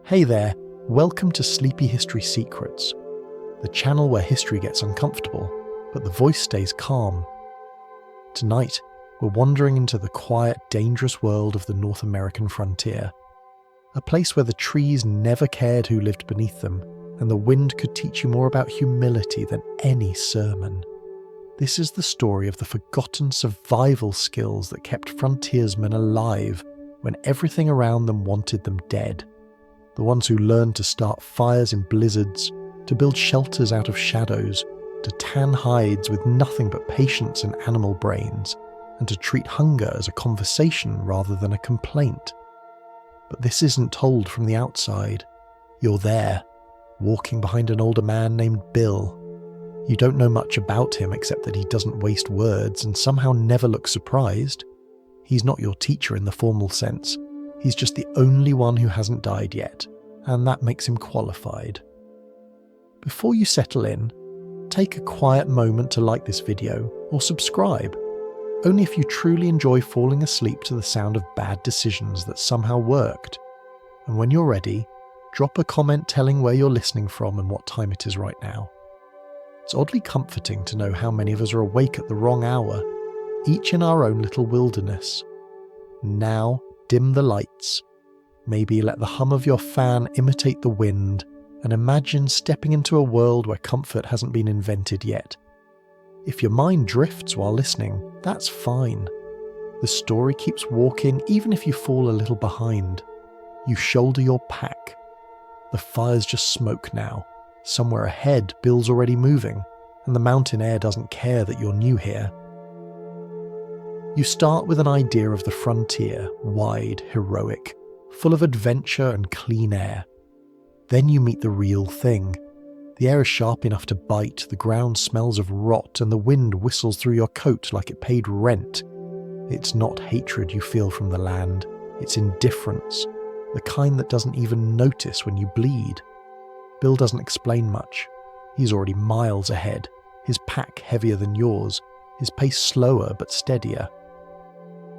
Hey there, welcome to Sleepy History Secrets, the channel where history gets uncomfortable, but the voice stays calm. Tonight, we're wandering into the quiet, dangerous world of the North American frontier, a place where the trees never cared who lived beneath them, and the wind could teach you more about humility than any sermon. This is the story of the forgotten survival skills that kept frontiersmen alive when everything around them wanted them dead. The ones who learned to start fires in blizzards, to build shelters out of shadows, to tan hides with nothing but patience and animal brains, and to treat hunger as a conversation rather than a complaint. But this isn't told from the outside. You're there, walking behind an older man named Bill. You don't know much about him except that he doesn't waste words and somehow never looks surprised. He's not your teacher in the formal sense. He's just the only one who hasn't died yet, and that makes him qualified. Before you settle in, take a quiet moment to like this video or subscribe, only if you truly enjoy falling asleep to the sound of bad decisions that somehow worked. And when you're ready, drop a comment telling where you're listening from and what time it is right now. It's oddly comforting to know how many of us are awake at the wrong hour, each in our own little wilderness. Now, dim the lights. Maybe let the hum of your fan imitate the wind, and imagine stepping into a world where comfort hasn't been invented yet. If your mind drifts while listening, that's fine. The story keeps walking even if you fall a little behind. You shoulder your pack. The fire's just smoke now. Somewhere ahead, Bill's already moving, and the mountain air doesn't care that you're new here. You start with an idea of the frontier, wide, heroic, full of adventure and clean air. Then you meet the real thing. The air is sharp enough to bite, the ground smells of rot, and the wind whistles through your coat like it paid rent. It's not hatred you feel from the land, it's indifference, the kind that doesn't even notice when you bleed. Bill doesn't explain much. He's already miles ahead, his pack heavier than yours, his pace slower but steadier.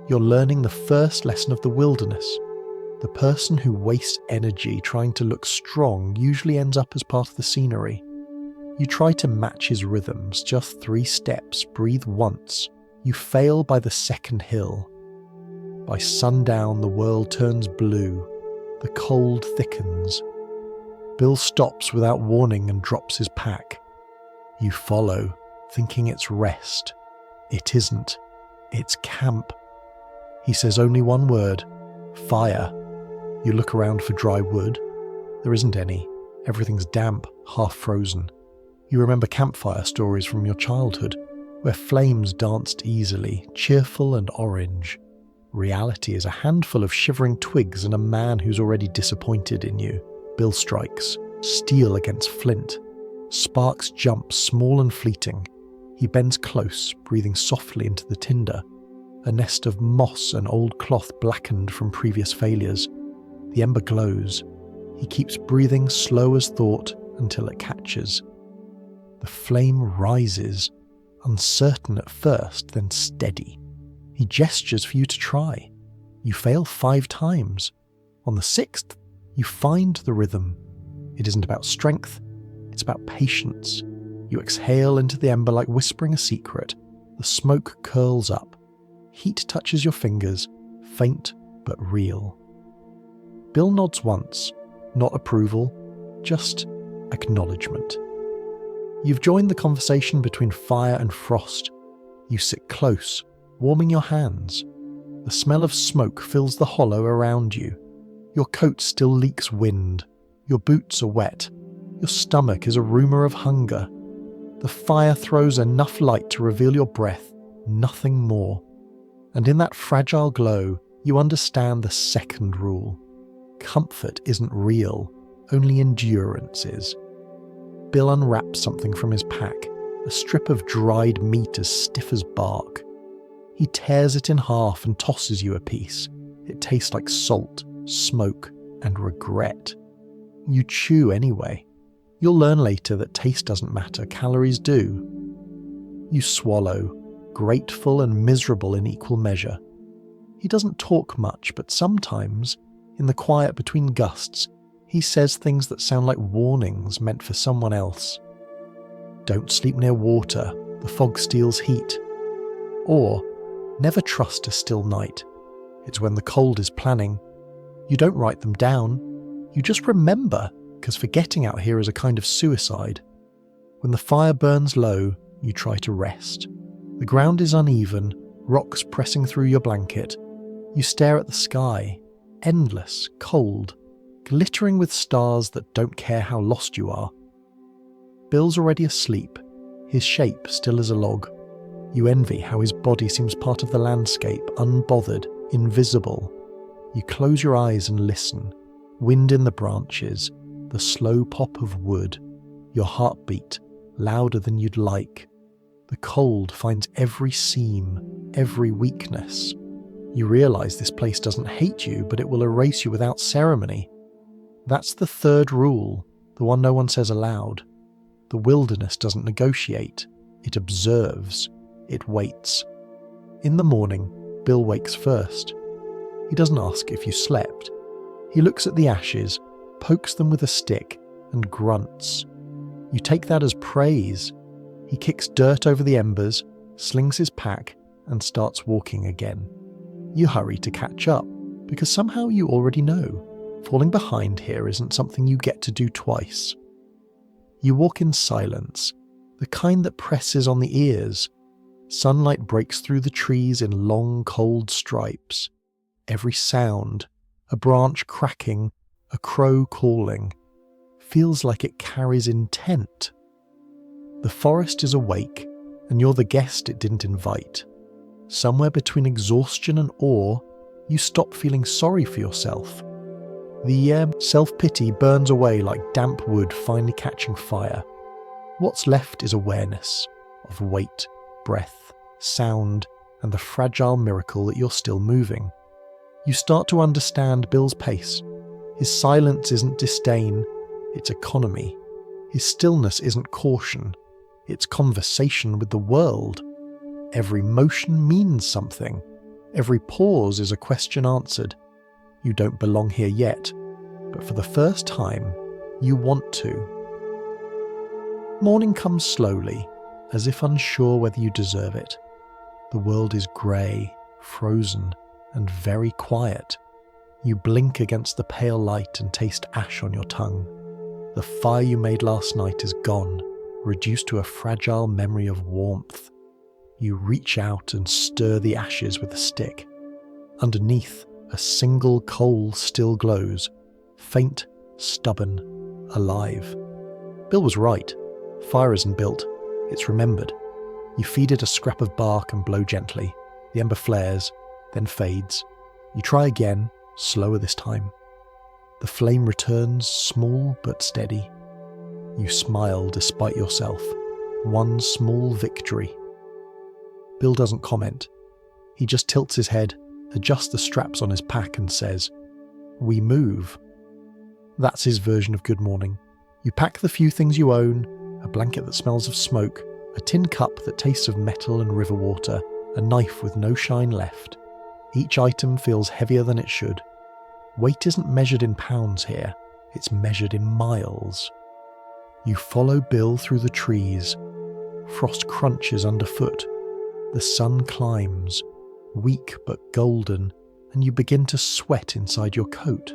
You're learning the first lesson of the wilderness. The person who wastes energy trying to look strong usually ends up as part of the scenery. You try to match his rhythms, just 3 steps, breathe once. You fail by the second hill. By sundown, the world turns blue. The cold thickens. Bill stops without warning and drops his pack. You follow, thinking it's rest. It isn't. It's camp. He says only one word, fire. You look around for dry wood. There isn't any. Everything's damp, half frozen. You remember campfire stories from your childhood, where flames danced easily, cheerful and orange. Reality is a handful of shivering twigs and a man who's already disappointed in you. Bill strikes, steel against flint. Sparks jump, small and fleeting. He bends close, breathing softly into the tinder. A nest of moss and old cloth blackened from previous failures. The ember glows. He keeps breathing slow as thought until it catches. The flame rises, uncertain at first, then steady. He gestures for you to try. You fail 5 times. On the 6th, you find the rhythm. It isn't about strength, it's about patience. You exhale into the ember like whispering a secret. The smoke curls up. Heat touches your fingers, faint but real. Bill nods once, not approval, just acknowledgement. You've joined the conversation between fire and frost. You sit close, warming your hands. The smell of smoke fills the hollow around you. Your coat still leaks wind. Your boots are wet. Your stomach is a rumour of hunger. The fire throws enough light to reveal your breath, nothing more. And in that fragile glow, you understand the second rule. Comfort isn't real, only endurance is. Bill unwraps something from his pack, a strip of dried meat as stiff as bark. He tears it in half and tosses you a piece. It tastes like salt, smoke, and regret. You chew anyway. You'll learn later that taste doesn't matter, calories do. You swallow, grateful and miserable in equal measure. He doesn't talk much, but sometimes, in the quiet between gusts, He says things that sound like warnings meant for someone else. Don't sleep near water, the fog steals heat. Or, never trust a still night. It's when the cold is planning. You don't write them down, you just remember, because forgetting out here is a kind of suicide. When the fire burns low, you try to rest. The ground is uneven, rocks pressing through your blanket. You stare at the sky, endless, cold, glittering with stars that don't care how lost you are. Bill's already asleep, his shape still as a log. You envy how his body seems part of the landscape, unbothered, invisible. You close your eyes and listen. Wind in the branches, the slow pop of wood, your heartbeat, louder than you'd like. The cold finds every seam, every weakness. You realise this place doesn't hate you, but it will erase you without ceremony. That's the third rule, the one no one says aloud. The wilderness doesn't negotiate, it observes, it waits. In the morning, Bill wakes first. He doesn't ask if you slept. He looks at the ashes, pokes them with a stick, and grunts. You take that as praise. He kicks dirt over the embers, slings his pack, and starts walking again. You hurry to catch up, because somehow you already know. Falling behind here isn't something you get to do twice. You walk in silence, the kind that presses on the ears. Sunlight breaks through the trees in long, cold stripes. Every sound, a branch cracking, a crow calling, feels like it carries intent. The forest is awake, and you're the guest it didn't invite. Somewhere between exhaustion and awe, you stop feeling sorry for yourself. The self-pity burns away like damp wood finally catching fire. What's left is awareness of weight, breath, sound, and the fragile miracle that you're still moving. You start to understand Bill's pace. His silence isn't disdain, it's economy. His stillness isn't caution, it's conversation with the world. Every motion means something. Every pause is a question answered. You don't belong here yet, but for the first time, you want to. Morning comes slowly, as if unsure whether you deserve it. The world is grey, frozen, and very quiet. You blink against the pale light and taste ash on your tongue. The fire you made last night is gone, reduced to a fragile memory of warmth. You reach out and stir the ashes with a stick. Underneath, a single coal still glows, faint, stubborn, alive. Bill was right. Fire isn't built, it's remembered. You feed it a scrap of bark and blow gently. The ember flares, then fades. You try again, slower this time. The flame returns, small but steady. You smile despite yourself. One small victory. Bill doesn't comment. He just tilts his head, adjusts the straps on his pack and says, "We move." That's his version of good morning. You pack the few things you own, a blanket that smells of smoke, a tin cup that tastes of metal and river water, a knife with no shine left. Each item feels heavier than it should. Weight isn't measured in pounds here, it's measured in miles. You follow Bill through the trees. Frost crunches underfoot. The sun climbs, weak but golden, and you begin to sweat inside your coat.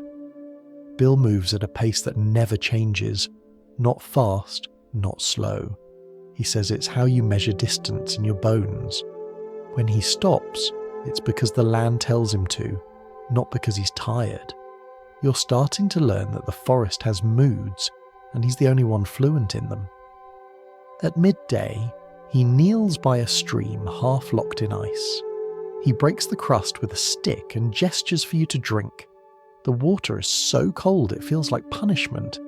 Bill moves at a pace that never changes, not fast, not slow. He says it's how you measure distance in your bones. When he stops, it's because the land tells him to, not because he's tired. You're starting to learn that the forest has moods, and he's the only one fluent in them. At midday, he kneels by a stream half locked in ice. He breaks the crust with a stick and gestures for you to drink. The water is so cold it feels like punishment,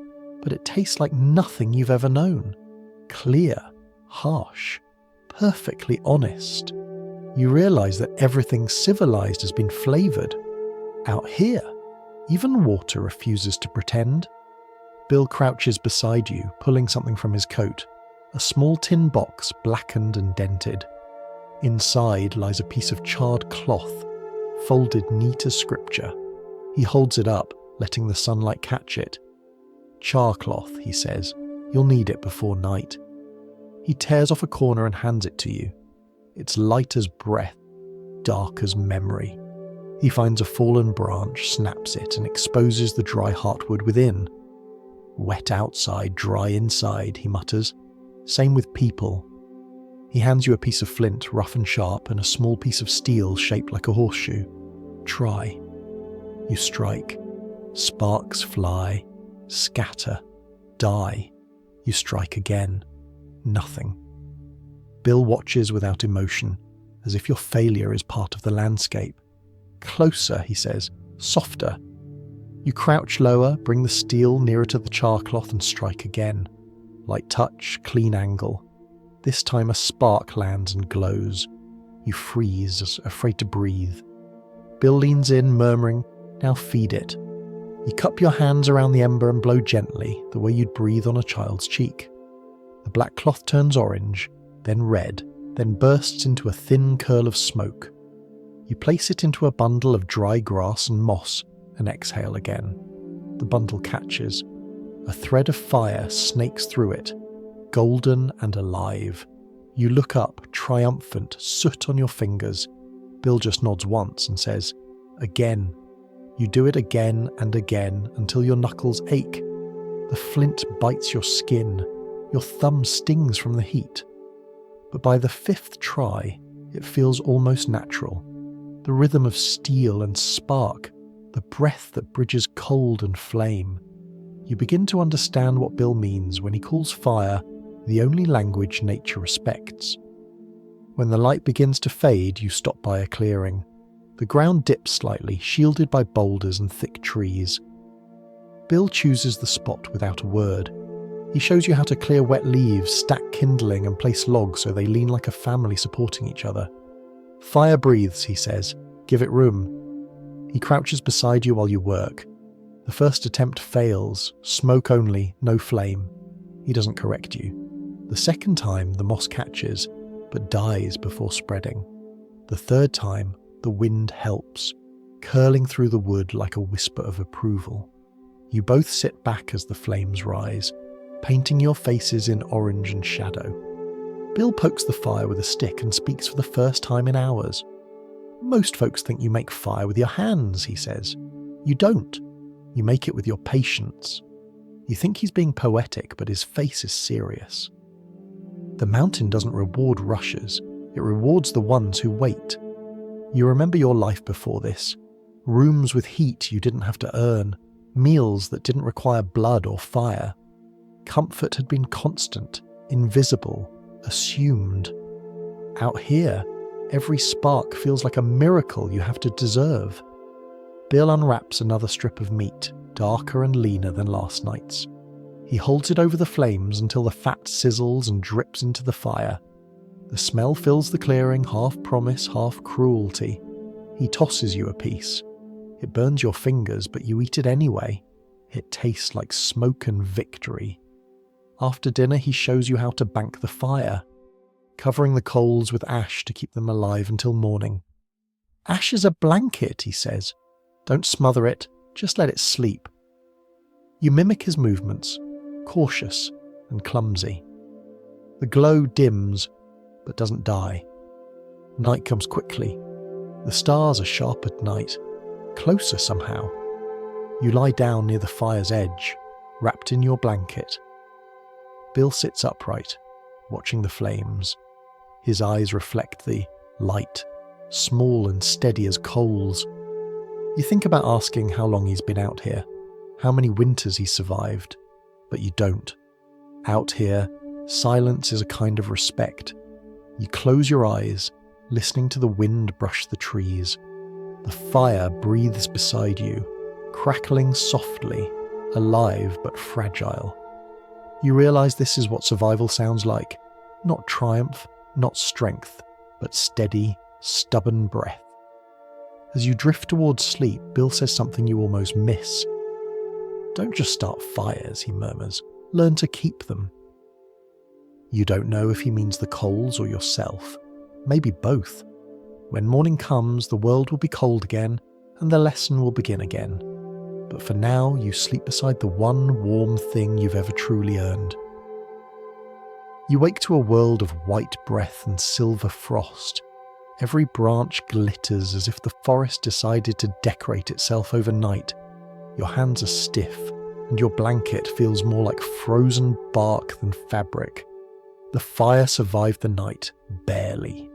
but it tastes like nothing you've ever known. Clear, harsh, perfectly honest. You realise that everything civilised has been flavoured. Out here, even water refuses to pretend. Bill crouches beside you, pulling something from his coat. A small tin box, blackened and dented. Inside lies a piece of charred cloth, folded neat as scripture. He holds it up, letting the sunlight catch it. Char cloth, he says. You'll need it before night. He tears off a corner and hands it to you. It's light as breath, dark as memory. He finds a fallen branch, snaps it, and exposes the dry heartwood within. Wet outside, dry inside, he mutters. Same with people. He hands you a piece of flint, rough and sharp, and a small piece of steel shaped like a horseshoe. Try. You strike. Sparks fly, scatter, die. You strike again. Nothing. Bill watches without emotion, as if your failure is part of the landscape. Closer, he says. Softer. You crouch lower, bring the steel nearer to the char cloth and strike again. Light touch, clean angle. This time a spark lands and glows. You freeze, afraid to breathe. Bill leans in, murmuring, "Now feed it." You cup your hands around the ember and blow gently, the way you'd breathe on a child's cheek. The black cloth turns orange, then red, then bursts into a thin curl of smoke. You place it into a bundle of dry grass and moss and exhale again. The bundle catches. A thread of fire snakes through it, golden and alive. You look up, triumphant, soot on your fingers. Bill just nods once and says, "Again." You do it again and again until your knuckles ache. The flint bites your skin. Your thumb stings from the heat. But by the fifth try, it feels almost natural. The rhythm of steel and spark, the breath that bridges cold and flame. You begin to understand what Bill means when he calls fire the only language nature respects. When the light begins to fade, you stop by a clearing. The ground dips slightly, shielded by boulders and thick trees. Bill chooses the spot without a word. He shows you how to clear wet leaves, stack kindling, and place logs so they lean like a family supporting each other. "Fire breathes," he says. "Give it room." He crouches beside you while you work. The first attempt fails, smoke only, no flame. He doesn't correct you. The second time, the moss catches, but dies before spreading. The third time, the wind helps, curling through the wood like a whisper of approval. You both sit back as the flames rise, painting your faces in orange and shadow. Bill pokes the fire with a stick and speaks for the first time in hours. "Most folks think you make fire with your hands," he says. "You don't. You make it with your patience." You think he's being poetic, but his face is serious. The mountain doesn't reward rushers. It rewards the ones who wait. You remember your life before this. Rooms with heat you didn't have to earn. Meals that didn't require blood or fire. Comfort had been constant, invisible, assumed. Out here, every spark feels like a miracle you have to deserve. Bill unwraps another strip of meat, darker and leaner than last night's. He holds it over the flames until the fat sizzles and drips into the fire. The smell fills the clearing, half promise, half cruelty. He tosses you a piece. It burns your fingers, but you eat it anyway. It tastes like smoke and victory. After dinner, he shows you how to bank the fire, covering the coals with ash to keep them alive until morning. "Ash is a blanket," he says. "Don't smother it, just let it sleep." You mimic his movements, cautious and clumsy. The glow dims, but doesn't die. Night comes quickly. The stars are sharp at night, closer somehow. You lie down near the fire's edge, wrapped in your blanket. Bill sits upright, watching the flames. His eyes reflect the light, small and steady as coals. You think about asking how long he's been out here, how many winters he's survived, but you don't. Out here, silence is a kind of respect. You close your eyes, listening to the wind brush the trees. The fire breathes beside you, crackling softly, alive but fragile. You realize this is what survival sounds like. Not triumph, not strength, but steady, stubborn breath. As you drift towards sleep, Bill says something you almost miss. "Don't just start fires," he murmurs. "Learn to keep them." You don't know if he means the coals or yourself. Maybe both. When morning comes, the world will be cold again, and the lesson will begin again. but for now you sleep beside the one warm thing you've ever truly earned. You wake to a world of white breath and silver frost. Every branch glitters as if the forest decided to decorate itself overnight. Your hands are stiff, and your blanket feels more like frozen bark than fabric. The fire survived the night, barely.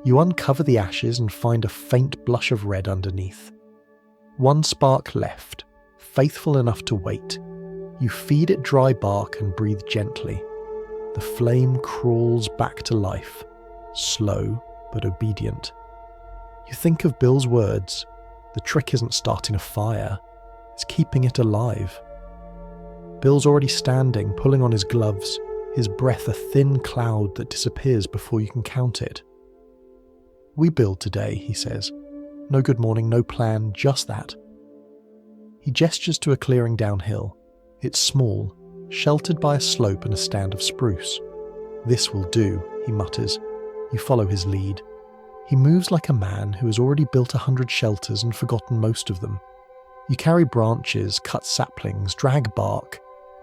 You uncover the ashes and find a faint blush of red underneath. One spark left, faithful enough to wait. You feed it dry bark and breathe gently. The flame crawls back to life, slow but obedient. You think of Bill's words. The trick isn't starting a fire, it's keeping it alive. Bill's already standing, pulling on his gloves, his breath a thin cloud that disappears before you can count it. "We build today," he says. "No good morning, no plan, just that." He gestures to a clearing downhill. It's small, sheltered by a slope and a stand of spruce. "This will do," he mutters. You follow his lead. He moves like a man who has already built 100 shelters and forgotten most of them. You carry branches, cut saplings, drag bark.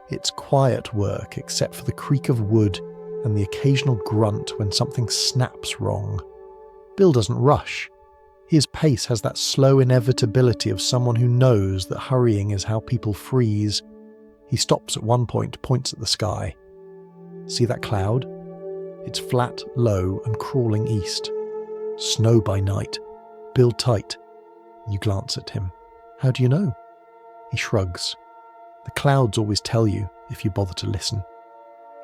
It's quiet work except for the creak of wood and the occasional grunt when something snaps wrong. Bill doesn't rush. His pace has that slow inevitability of someone who knows that hurrying is how people freeze. He stops at one point, points at the sky. "See that cloud? It's flat, low, and crawling east. Snow by night. Build tight." You glance at him. "How do you know?" He shrugs. "The clouds always tell you, if you bother to listen."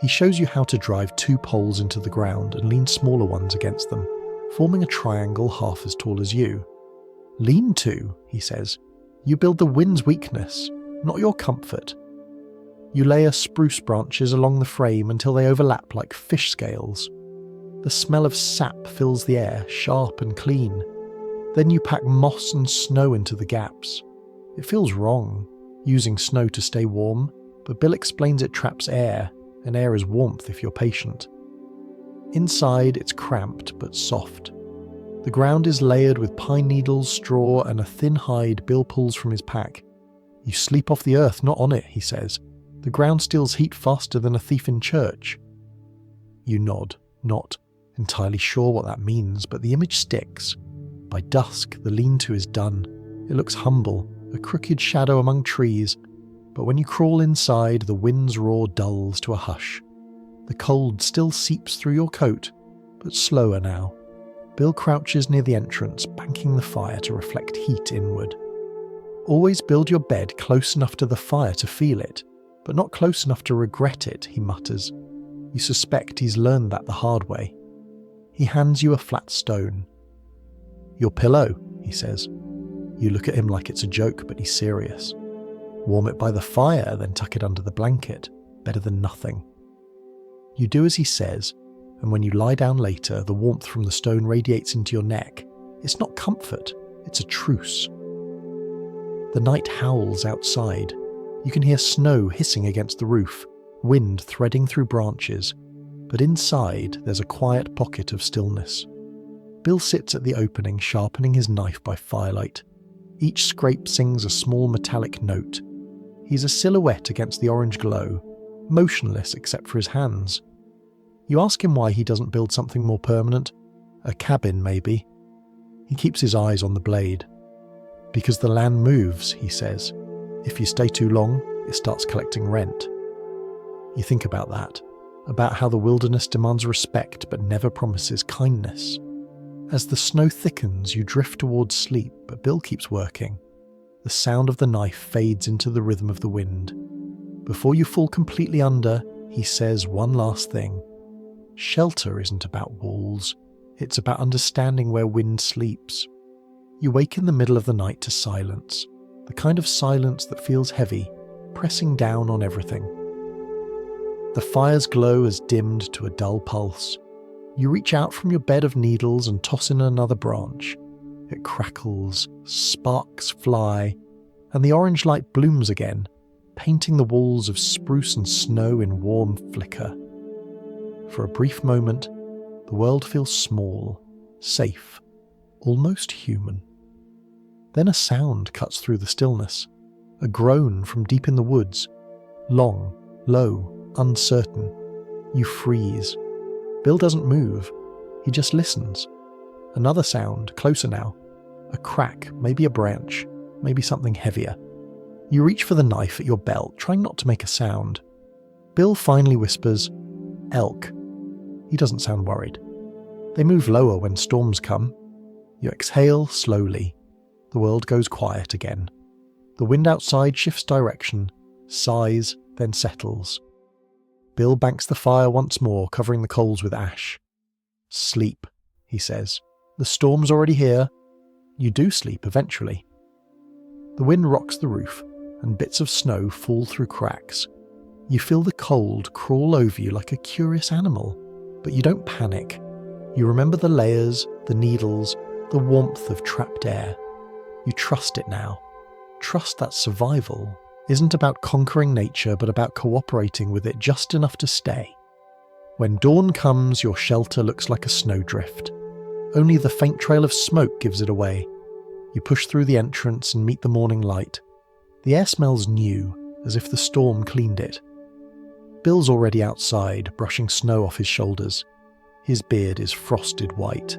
He shows you how to drive 2 poles into the ground and lean smaller ones against them, forming a triangle half as tall as you. "Lean to," he says. "You build the wind's weakness, not your comfort." You layer spruce branches along the frame until they overlap like fish scales. The smell of sap fills the air, sharp and clean. Then you pack moss and snow into the gaps. It feels wrong, using snow to stay warm, but Bill explains it traps air, and air is warmth if you're patient. Inside, it's cramped but soft. The ground is layered with pine needles, straw, and a thin hide Bill pulls from his pack. "You sleep off the earth, not on it," he says. "The ground steals heat faster than a thief in church." You nod, not entirely sure what that means, but the image sticks. By dusk, the lean-to is done. It looks humble, a crooked shadow among trees, but when you crawl inside, the wind's roar dulls to a hush. The cold still seeps through your coat, but slower now. Bill crouches near the entrance, banking the fire to reflect heat inward. "Always build your bed close enough to the fire to feel it, but not close enough to regret it," he mutters. You suspect he's learned that the hard way. He hands you a flat stone. "Your pillow," he says. You look at him like it's a joke, but he's serious. "Warm it by the fire, then tuck it under the blanket. Better than nothing." You do as he says, and when you lie down later, the warmth from the stone radiates into your neck. It's not comfort, it's a truce. The night howls outside. You can hear snow hissing against the roof, wind threading through branches, but inside there's a quiet pocket of stillness. Bill sits at the opening, sharpening his knife by firelight. Each scrape sings a small metallic note. He's a silhouette against the orange glow, motionless except for his hands. You ask him why he doesn't build something more permanent. A cabin, maybe. He keeps his eyes on the blade. "Because the land moves," he says. "If you stay too long, it starts collecting rent." You think about that, about how the wilderness demands respect but never promises kindness. As the snow thickens, you drift towards sleep, but Bill keeps working. The sound of the knife fades into the rhythm of the wind. Before you fall completely under, he says one last thing. Shelter isn't about walls. It's about understanding where wind sleeps. You wake in the middle of the night to silence, the kind of silence that feels heavy, pressing down on everything. The fire's glow has dimmed to a dull pulse. You reach out from your bed of needles and toss in another branch. It crackles, sparks fly, and the orange light blooms again, painting the walls of spruce and snow in warm flicker. For a brief moment, the world feels small, safe, almost human. Then a sound cuts through the stillness, a groan from deep in the woods. Long, low, uncertain. You freeze. Bill doesn't move. He just listens. Another sound, closer now. A crack, maybe a branch, maybe something heavier. You reach for the knife at your belt, trying not to make a sound. Bill finally whispers, "Elk." He doesn't sound worried. They move lower when storms come. You exhale slowly. The world goes quiet again. The wind outside shifts direction, sighs, then settles. Bill banks the fire once more, covering the coals with ash. "Sleep," he says. "The storm's already here." You do sleep eventually. The wind rocks the roof, and bits of snow fall through cracks. You feel the cold crawl over you like a curious animal, but you don't panic. You remember the layers, the needles, the warmth of trapped air. You trust it now. Trust that survival isn't about conquering nature, but about cooperating with it just enough to stay. When dawn comes, your shelter looks like a snowdrift. Only the faint trail of smoke gives it away. You push through the entrance and meet the morning light. The air smells new, as if the storm cleaned it. Bill's already outside, brushing snow off his shoulders. His beard is frosted white.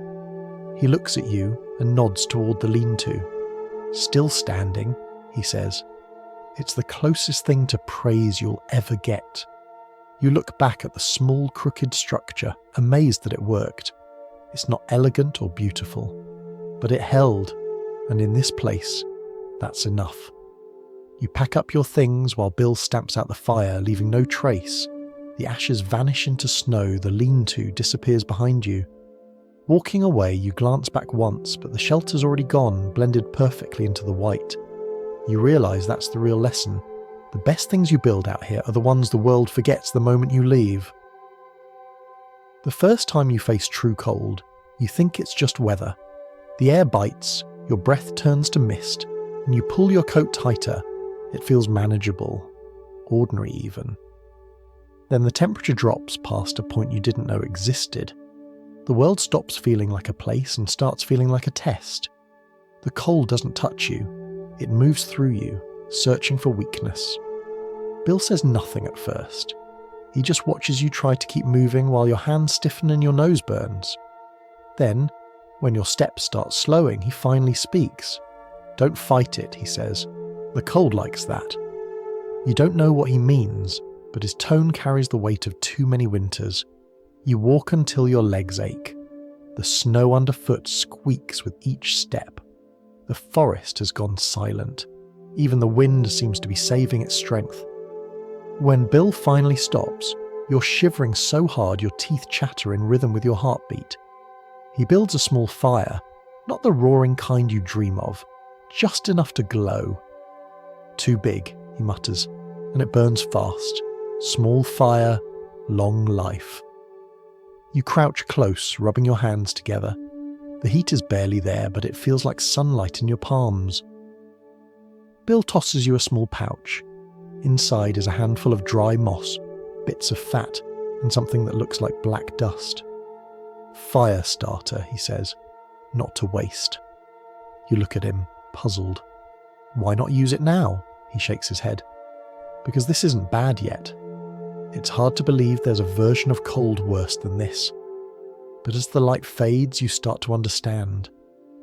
He looks at you and nods toward the lean-to. "Still standing," he says. "It's the closest thing to praise you'll ever get." You look back at the small, crooked structure, amazed that it worked. It's not elegant or beautiful, but it held, and in this place, that's enough. You pack up your things while Bill stamps out the fire, leaving no trace. The ashes vanish into snow, the lean-to disappears behind you. Walking away, you glance back once, but the shelter's already gone, blended perfectly into the white. You realise that's the real lesson. The best things you build out here are the ones the world forgets the moment you leave. The first time you face true cold, you think it's just weather. The air bites, your breath turns to mist, and you pull your coat tighter. It feels manageable, ordinary even. Then the temperature drops past a point you didn't know existed. The world stops feeling like a place and starts feeling like a test. The cold doesn't touch you. It moves through you, searching for weakness. Bill says nothing at first. He just watches you try to keep moving while your hands stiffen and your nose burns. Then, when your steps start slowing, he finally speaks. "Don't fight it," he says. "The cold likes that." You don't know what he means, but his tone carries the weight of too many winters. You walk until your legs ache. The snow underfoot squeaks with each step. The forest has gone silent. Even the wind seems to be saving its strength. When Bill finally stops, you're shivering so hard your teeth chatter in rhythm with your heartbeat. He builds a small fire, not the roaring kind you dream of, just enough to glow. "Too big," he mutters, "and it burns fast. Small fire, long life." You crouch close, rubbing your hands together. The heat is barely there, but it feels like sunlight in your palms. Bill tosses you a small pouch. Inside is a handful of dry moss, bits of fat, and something that looks like black dust. "Fire starter," he says, "not to waste." You look at him, puzzled. "Why not use it now?" He shakes his head. "Because this isn't bad yet. It's hard to believe there's a version of cold worse than this. But as the light fades, you start to understand.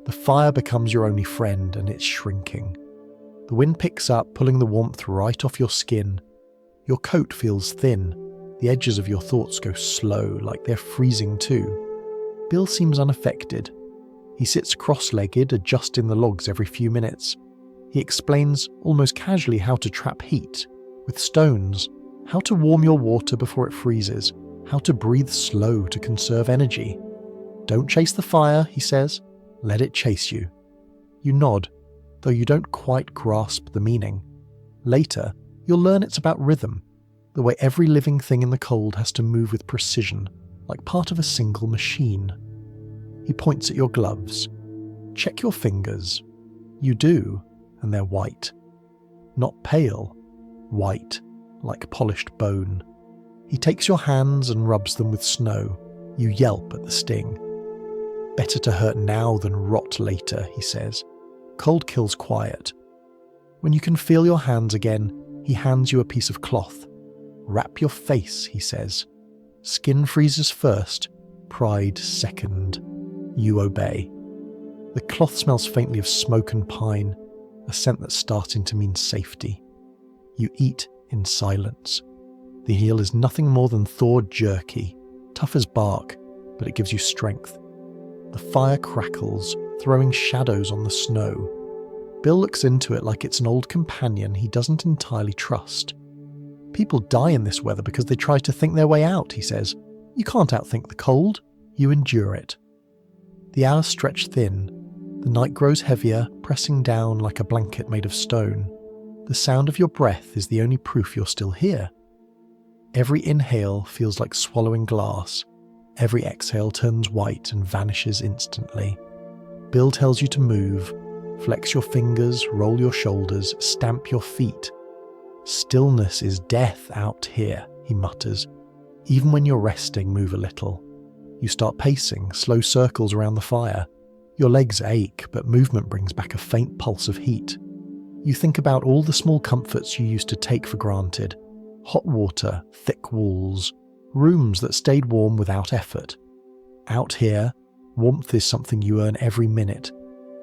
The fire becomes your only friend, and it's shrinking. The wind picks up, pulling the warmth right off your skin. Your coat feels thin. The edges of your thoughts go slow, like they're freezing too. Bill seems unaffected. He sits cross-legged, adjusting the logs every few minutes. He explains, almost casually, how to trap heat with stones, how to warm your water before it freezes, how to breathe slow to conserve energy. "Don't chase the fire," he says. "Let it chase you." You nod, though you don't quite grasp the meaning. Later, you'll learn it's about rhythm, the way every living thing in the cold has to move with precision, like part of a single machine. He points at your gloves. "Check your fingers." You do, and they're white. Not pale, white, like polished bone. He takes your hands and rubs them with snow. You yelp at the sting. "Better to hurt now than rot later," he says. "Cold kills quiet." When you can feel your hands again, he hands you a piece of cloth. "Wrap your face," he says. Skin freezes first, pride second. You obey. The cloth smells faintly of smoke and pine, a scent that's starting to mean safety. You eat in silence. The meal is nothing more than thawed jerky, tough as bark, but it gives you strength. The fire crackles, throwing shadows on the snow. Bill looks into it like it's an old companion he doesn't entirely trust. "People die in this weather because they try to think their way out," he says. "You can't outthink the cold. You endure it." The hours stretch thin. The night grows heavier, pressing down like a blanket made of stone. The sound of your breath is the only proof you're still here. Every inhale feels like swallowing glass. Every exhale turns white and vanishes instantly. Bill tells you to move. Flex your fingers, roll your shoulders, stamp your feet. "Stillness is death out here," he mutters. "Even when you're resting, move a little." You start pacing, slow circles around the fire. Your legs ache, but movement brings back a faint pulse of heat. You think about all the small comforts you used to take for granted. Hot water, thick walls, rooms that stayed warm without effort. Out here, warmth is something you earn every minute.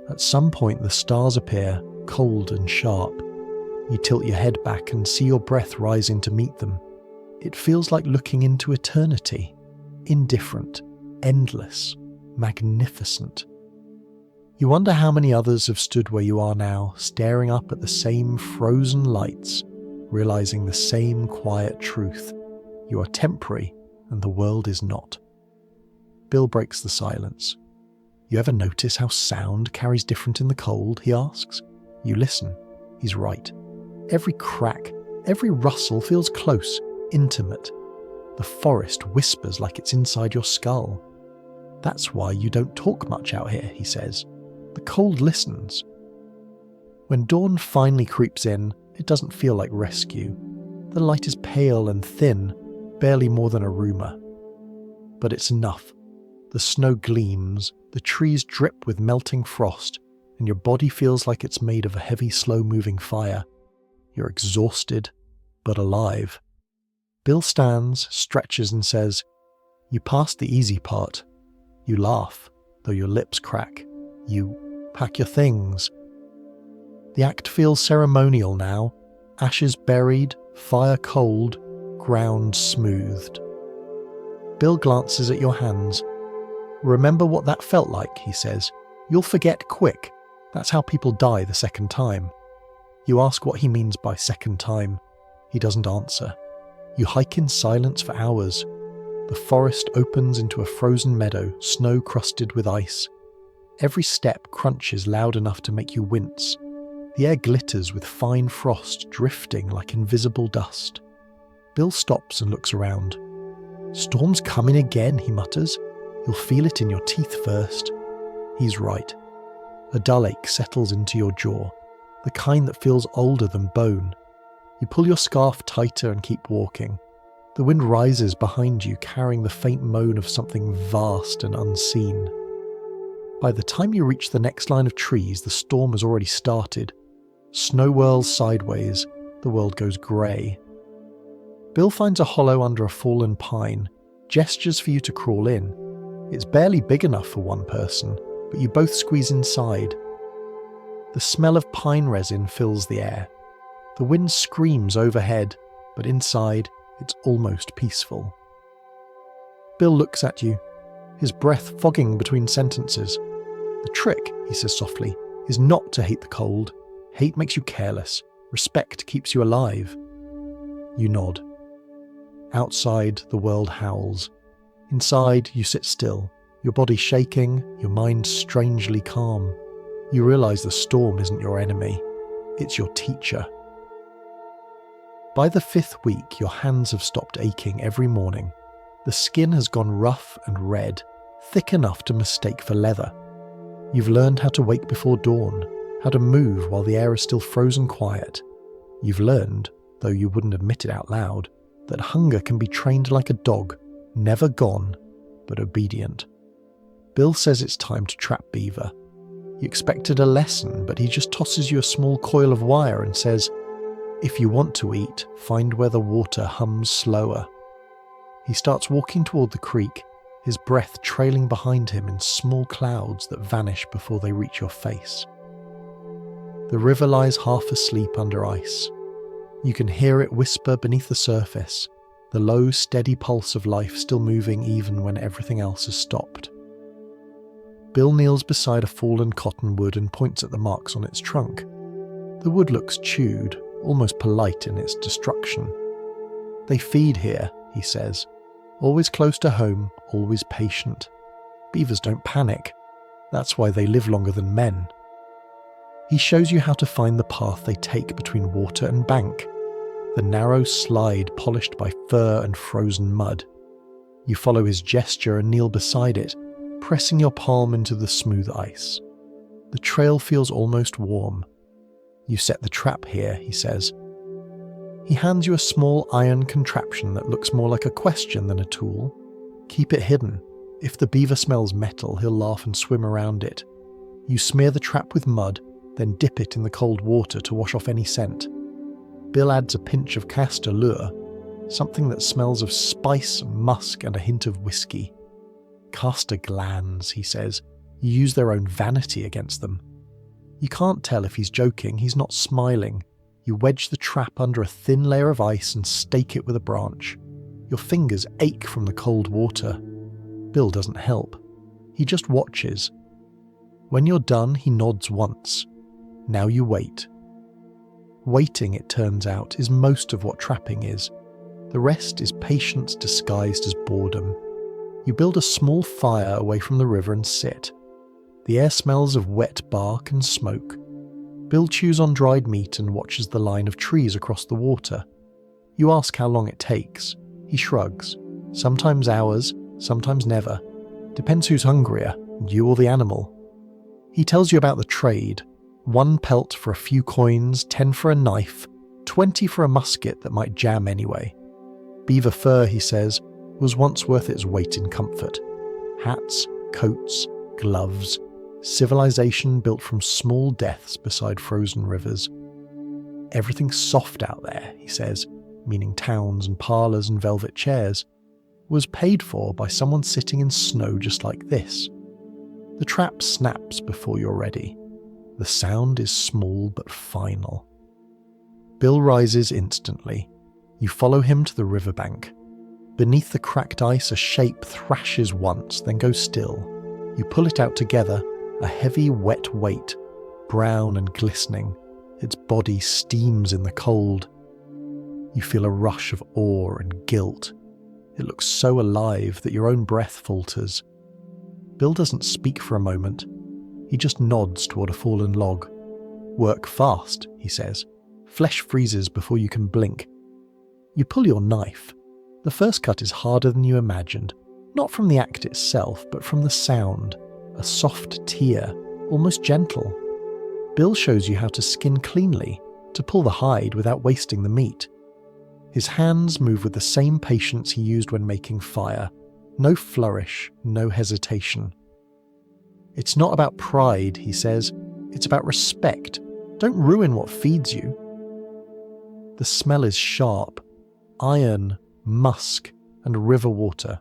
At some point the stars appear, cold and sharp. You tilt your head back and see your breath rising to meet them. It feels like looking into eternity. Indifferent, endless, magnificent. You wonder how many others have stood where you are now, staring up at the same frozen lights, realizing the same quiet truth. You are temporary, and the world is not. Bill breaks the silence. "You ever notice how sound carries different in the cold?" he asks. You listen. He's right. Every crack, every rustle feels close, intimate. The forest whispers like it's inside your skull. "That's why you don't talk much out here," he says. "The cold listens." When dawn finally creeps in, it doesn't feel like rescue. The light is pale and thin, barely more than a rumour. But it's enough. The snow gleams, the trees drip with melting frost, and your body feels like it's made of a heavy, slow-moving fire. You're exhausted, but alive. Bill stands, stretches and says, "You passed the easy part." You laugh, though your lips crack. You pack your things. The act feels ceremonial now. Ashes buried, fire cold, ground smoothed. Bill glances at your hands. "Remember what that felt like," he says. "You'll forget quick. That's how people die the second time." You ask what he means by second time. He doesn't answer. You hike in silence for hours. The forest opens into a frozen meadow, snow-crusted with ice. Every step crunches loud enough to make you wince. The air glitters with fine frost drifting like invisible dust. Bill stops and looks around. "Storm's coming again," he mutters. "You'll feel it in your teeth first." He's right. A dull ache settles into your jaw, the kind that feels older than bone. You pull your scarf tighter and keep walking. The wind rises behind you, carrying the faint moan of something vast and unseen. By the time you reach the next line of trees, the storm has already started. Snow whirls sideways, the world goes grey. Bill finds a hollow under a fallen pine, gestures for you to crawl in. It's barely big enough for one person, but you both squeeze inside. The smell of pine resin fills the air. The wind screams overhead, but inside, it's almost peaceful. Bill looks at you, his breath fogging between sentences. "The trick," he says softly, "is not to hate the cold. Hate makes you careless. Respect keeps you alive." You nod. Outside, the world howls. Inside, you sit still, your body shaking, your mind strangely calm. You realise the storm isn't your enemy. It's your teacher. By the 5th week, your hands have stopped aching every morning. The skin has gone rough and red, thick enough to mistake for leather. You've learned how to wake before dawn, how to move while the air is still frozen quiet. You've learned, though you wouldn't admit it out loud, that hunger can be trained like a dog, never gone, but obedient. Bill says it's time to trap beaver. You expected a lesson, but he just tosses you a small coil of wire and says, "If you want to eat, find where the water hums slower." He starts walking toward the creek, his breath trailing behind him in small clouds that vanish before they reach your face. The river lies half asleep under ice. You can hear it whisper beneath the surface, the low, steady pulse of life still moving even when everything else has stopped. Bill kneels beside a fallen cottonwood and points at the marks on its trunk. The wood looks chewed, almost polite in its destruction. "They feed here," he says. "Always close to home, always patient. Beavers don't panic. That's why they live longer than men." He shows you how to find the path they take between water and bank, the narrow slide polished by fur and frozen mud. You follow his gesture and kneel beside it, pressing your palm into the smooth ice. The trail feels almost warm. "You set the trap here," he says. He hands you a small iron contraption that looks more like a question than a tool. "Keep it hidden. If the beaver smells metal, he'll laugh and swim around it. You smear the trap with mud, then dip it in the cold water to wash off any scent." Bill adds a pinch of castor lure, something that smells of spice, musk, and a hint of whiskey. "Castor glands," he says. "You use their own vanity against them." You can't tell if he's joking, he's not smiling. You wedge the trap under a thin layer of ice and stake it with a branch. Your fingers ache from the cold water. Bill doesn't help. He just watches. When you're done, he nods once. Now you wait. Waiting, it turns out, is most of what trapping is. The rest is patience disguised as boredom. You build a small fire away from the river and sit. The air smells of wet bark and smoke. Bill chews on dried meat and watches the line of trees across the water. You ask how long it takes. He shrugs. Sometimes hours, sometimes never. Depends who's hungrier, you or the animal. He tells you about the trade. 1 pelt for a few coins, 10 for a knife, 20 for a musket that might jam anyway. Beaver fur, he says, was once worth its weight in comfort. Hats, coats, gloves, civilization built from small deaths beside frozen rivers. "Everything's soft out there," he says, meaning towns and parlours and velvet chairs, was paid for by someone sitting in snow just like this. The trap snaps before you're ready. The sound is small but final. Bill rises instantly. You follow him to the riverbank. Beneath the cracked ice, a shape thrashes once, then goes still. You pull it out together, a heavy, wet weight, brown and glistening. Its body steams in the cold. You feel a rush of awe and guilt. It looks so alive that your own breath falters. Bill doesn't speak for a moment. He just nods toward a fallen log. "Work fast," he says. "Flesh freezes before you can blink." You pull your knife. The first cut is harder than you imagined, not from the act itself, but from the sound. A soft tear, almost gentle. Bill shows you how to skin cleanly, to pull the hide without wasting the meat. His hands move with the same patience he used when making fire. No flourish, no hesitation. "It's not about pride," he says. "It's about respect. Don't ruin what feeds you." The smell is sharp. Iron, musk, and river water.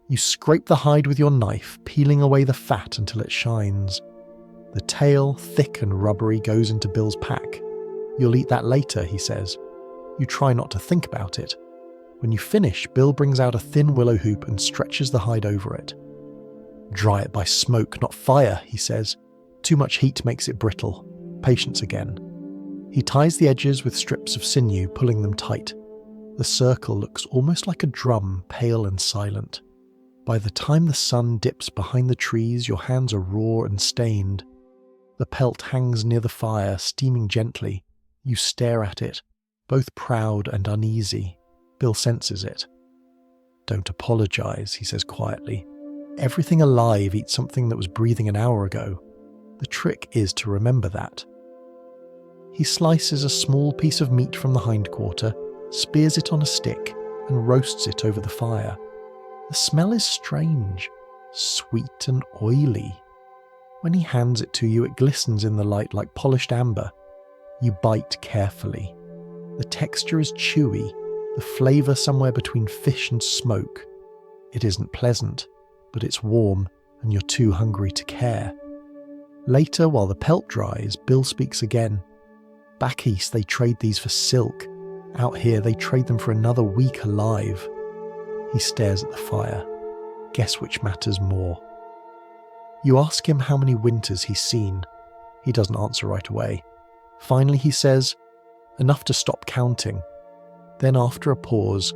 You scrape the hide with your knife, peeling away the fat until it shines. The tail, thick and rubbery, goes into Bill's pack. "You'll eat that later," he says. You try not to think about it. When you finish, Bill brings out a thin willow hoop and stretches the hide over it. "Dry it by smoke, not fire," he says. "Too much heat makes it brittle." Patience again. He ties the edges with strips of sinew, pulling them tight. The circle looks almost like a drum, pale and silent. By the time the sun dips behind the trees, your hands are raw and stained. The pelt hangs near the fire, steaming gently. You stare at it, both proud and uneasy. Bill senses it. "Don't apologize," he says quietly. "Everything alive eats something that was breathing an hour ago. The trick is to remember that." He slices a small piece of meat from the hindquarter, spears it on a stick, and roasts it over the fire. The smell is strange, sweet and oily. When he hands it to you, it glistens in the light like polished amber. You bite carefully. The texture is chewy, the flavour somewhere between fish and smoke. It isn't pleasant, but it's warm, and you're too hungry to care. Later, while the pelt dries, Bill speaks again. Back east, they trade these for silk. Out here, they trade them for another week alive. He stares at the fire. Guess which matters more. You ask him how many winters he's seen. He doesn't answer right away. Finally, he says, enough to stop counting. Then after a pause,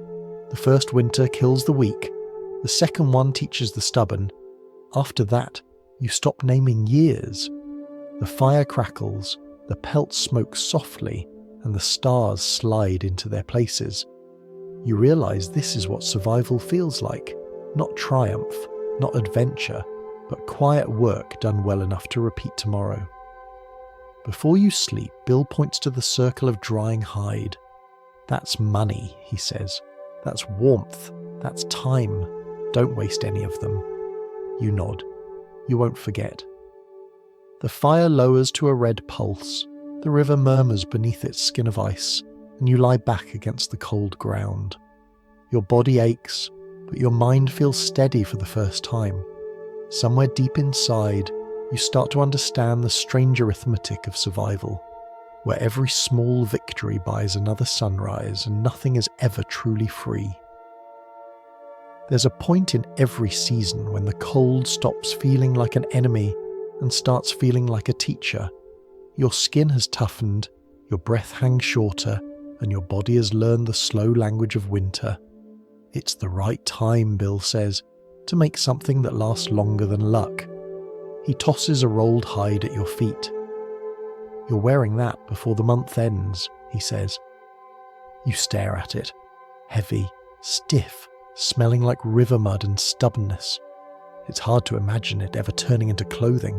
the first winter kills the weak. The second one teaches the stubborn. After that, you stop naming years. The fire crackles, the pelt smokes softly, and the stars slide into their places. You realise this is what survival feels like. Not triumph, not adventure, but quiet work done well enough to repeat tomorrow. Before you sleep, Bill points to the circle of drying hide. That's money, he says. That's warmth. That's time. Don't waste any of them. You nod. You won't forget. The fire lowers to a red pulse. The river murmurs beneath its skin of ice, and you lie back against the cold ground. Your body aches, but your mind feels steady for the first time. Somewhere deep inside, you start to understand the strange arithmetic of survival, where every small victory buys another sunrise and nothing is ever truly free. There's a point in every season when the cold stops feeling like an enemy and starts feeling like a teacher. Your skin has toughened, your breath hangs shorter, and your body has learned the slow language of winter. It's the right time, Bill says, to make something that lasts longer than luck. He tosses a rolled hide at your feet. You're wearing that before the month ends, he says. You stare at it, heavy, stiff, smelling like river mud and stubbornness. It's hard to imagine it ever turning into clothing.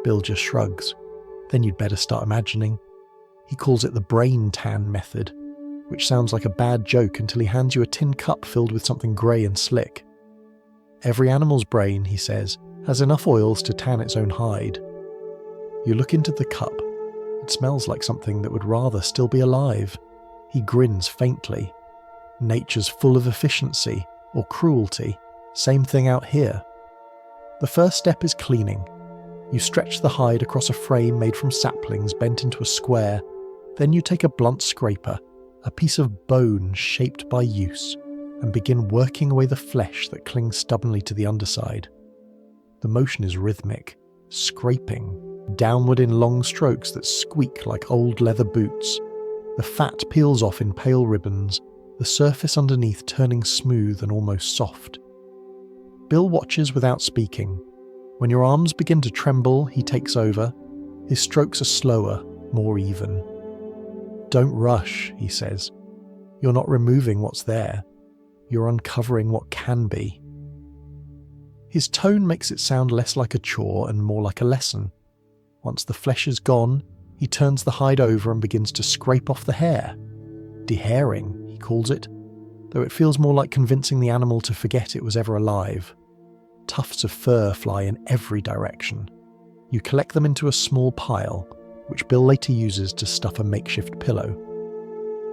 Bill just shrugs. Then you'd better start imagining. He calls it the brain tan method, which sounds like a bad joke until he hands you a tin cup filled with something grey and slick. Every animal's brain, he says, has enough oils to tan its own hide. You look into the cup. It smells like something that would rather still be alive. He grins faintly. Nature's full of efficiency, or cruelty. Same thing out here. The first step is cleaning. You stretch the hide across a frame made from saplings bent into a square. Then you take a blunt scraper, a piece of bone shaped by use, and begin working away the flesh that clings stubbornly to the underside. The motion is rhythmic, scraping, downward in long strokes that squeak like old leather boots. The fat peels off in pale ribbons, the surface underneath turning smooth and almost soft. Bill watches without speaking. When your arms begin to tremble, he takes over. His strokes are slower, more even. Don't rush, he says. You're not removing what's there. You're uncovering what can be. His tone makes it sound less like a chore and more like a lesson. Once the flesh is gone, he turns the hide over and begins to scrape off the hair. Dehairing, he calls it, though it feels more like convincing the animal to forget it was ever alive. Tufts of fur fly in every direction. You collect them into a small pile, which Bill later uses to stuff a makeshift pillow.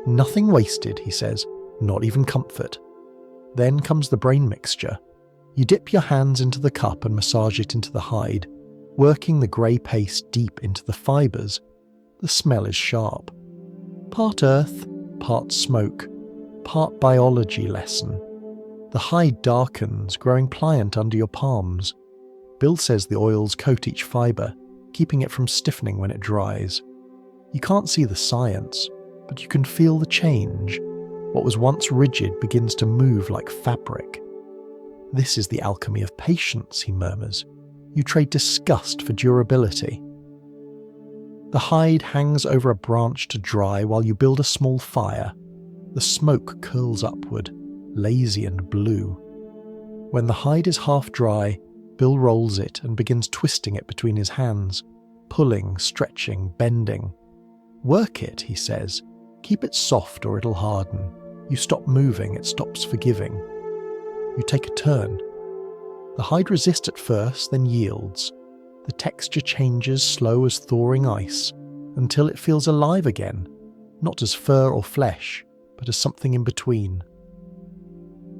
Nothing wasted, he says, not even comfort. Then comes the brain mixture. You dip your hands into the cup and massage it into the hide, working the grey paste deep into the fibres. The smell is sharp. Part earth, part smoke, part biology lesson. The hide darkens, growing pliant under your palms. Bill says the oils coat each fibre, keeping it from stiffening when it dries. You can't see the science, but you can feel the change. What was once rigid begins to move like fabric. This is the alchemy of patience, he murmurs. You trade disgust for durability. The hide hangs over a branch to dry while you build a small fire. The smoke curls upward, lazy and blue. When the hide is half dry, Bill rolls it and begins twisting it between his hands, pulling, stretching, bending. Work it, he says. Keep it soft or it'll harden. You stop moving, it stops forgiving. You take a turn. The hide resists at first, then yields. The texture changes slow as thawing ice until it feels alive again, not as fur or flesh, but as something in between.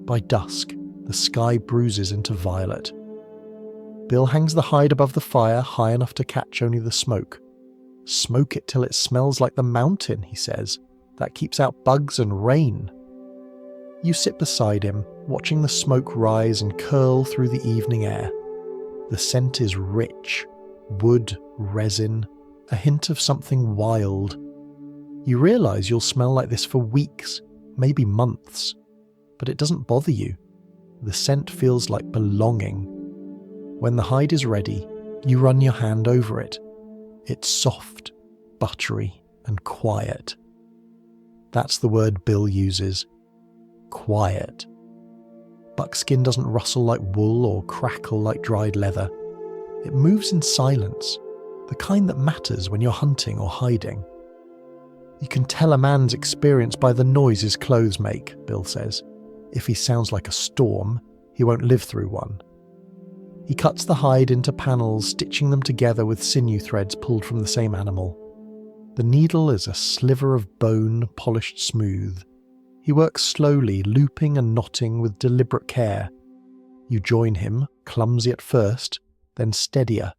By dusk, the sky bruises into violet. Bill hangs the hide above the fire high enough to catch only the smoke. Smoke it till it smells like the mountain, he says. That keeps out bugs and rain. You sit beside him, watching the smoke rise and curl through the evening air. The scent is rich, wood, resin, a hint of something wild. You realise you'll smell like this for weeks, maybe months, but it doesn't bother you. The scent feels like belonging. When the hide is ready, you run your hand over it. It's soft, buttery, and quiet. That's the word Bill uses. Quiet. Buckskin doesn't rustle like wool or crackle like dried leather. It moves in silence, the kind that matters when you're hunting or hiding. You can tell a man's experience by the noise his clothes make, Bill says. If he sounds like a storm, he won't live through one. He cuts the hide into panels, stitching them together with sinew threads pulled from the same animal. The needle is a sliver of bone polished smooth. He works slowly, looping and knotting with deliberate care. You join him, clumsy at first, then steadier.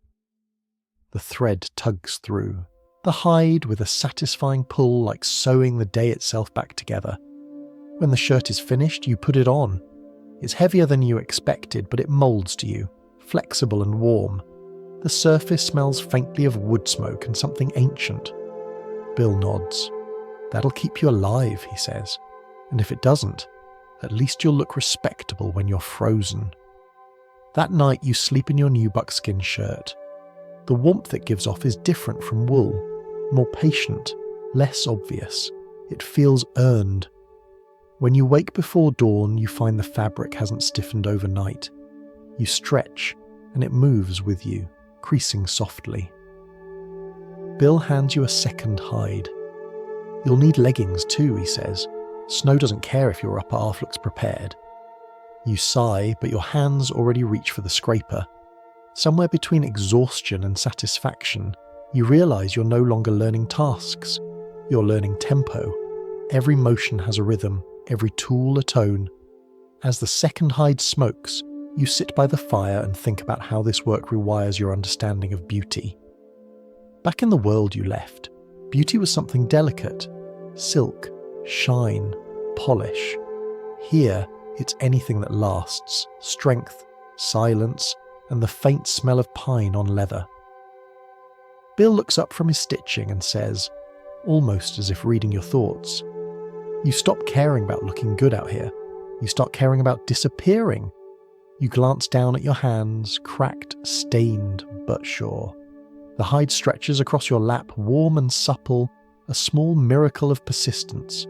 The thread tugs through. The hide with a satisfying pull like sewing the day itself back together. When the shirt is finished, you put it on. It's heavier than you expected, but it moulds to you, flexible and warm. The surface smells faintly of wood smoke and something ancient. Bill nods. That'll keep you alive, he says. And if it doesn't, at least you'll look respectable when you're frozen. That night you sleep in your new buckskin shirt. The warmth it gives off is different from wool, more patient, less obvious. It feels earned. When you wake before dawn, you find the fabric hasn't stiffened overnight. You stretch, and it moves with you, creasing softly. Bill hands you a second hide. You'll need leggings too, he says. Snow doesn't care if your upper half looks prepared. You sigh, but your hands already reach for the scraper. Somewhere between exhaustion and satisfaction, you realise you're no longer learning tasks. You're learning tempo. Every motion has a rhythm, every tool a tone. As the second hide smokes, you sit by the fire and think about how this work rewires your understanding of beauty. Back in the world you left, beauty was something delicate. Silk, shine, polish. Here, it's anything that lasts. Strength, silence, and the faint smell of pine on leather. Bill looks up from his stitching and says, almost as if reading your thoughts, you stop caring about looking good out here. You start caring about disappearing. You glance down at your hands, cracked, stained, but sure. The hide stretches across your lap, warm and supple, a small miracle of persistence.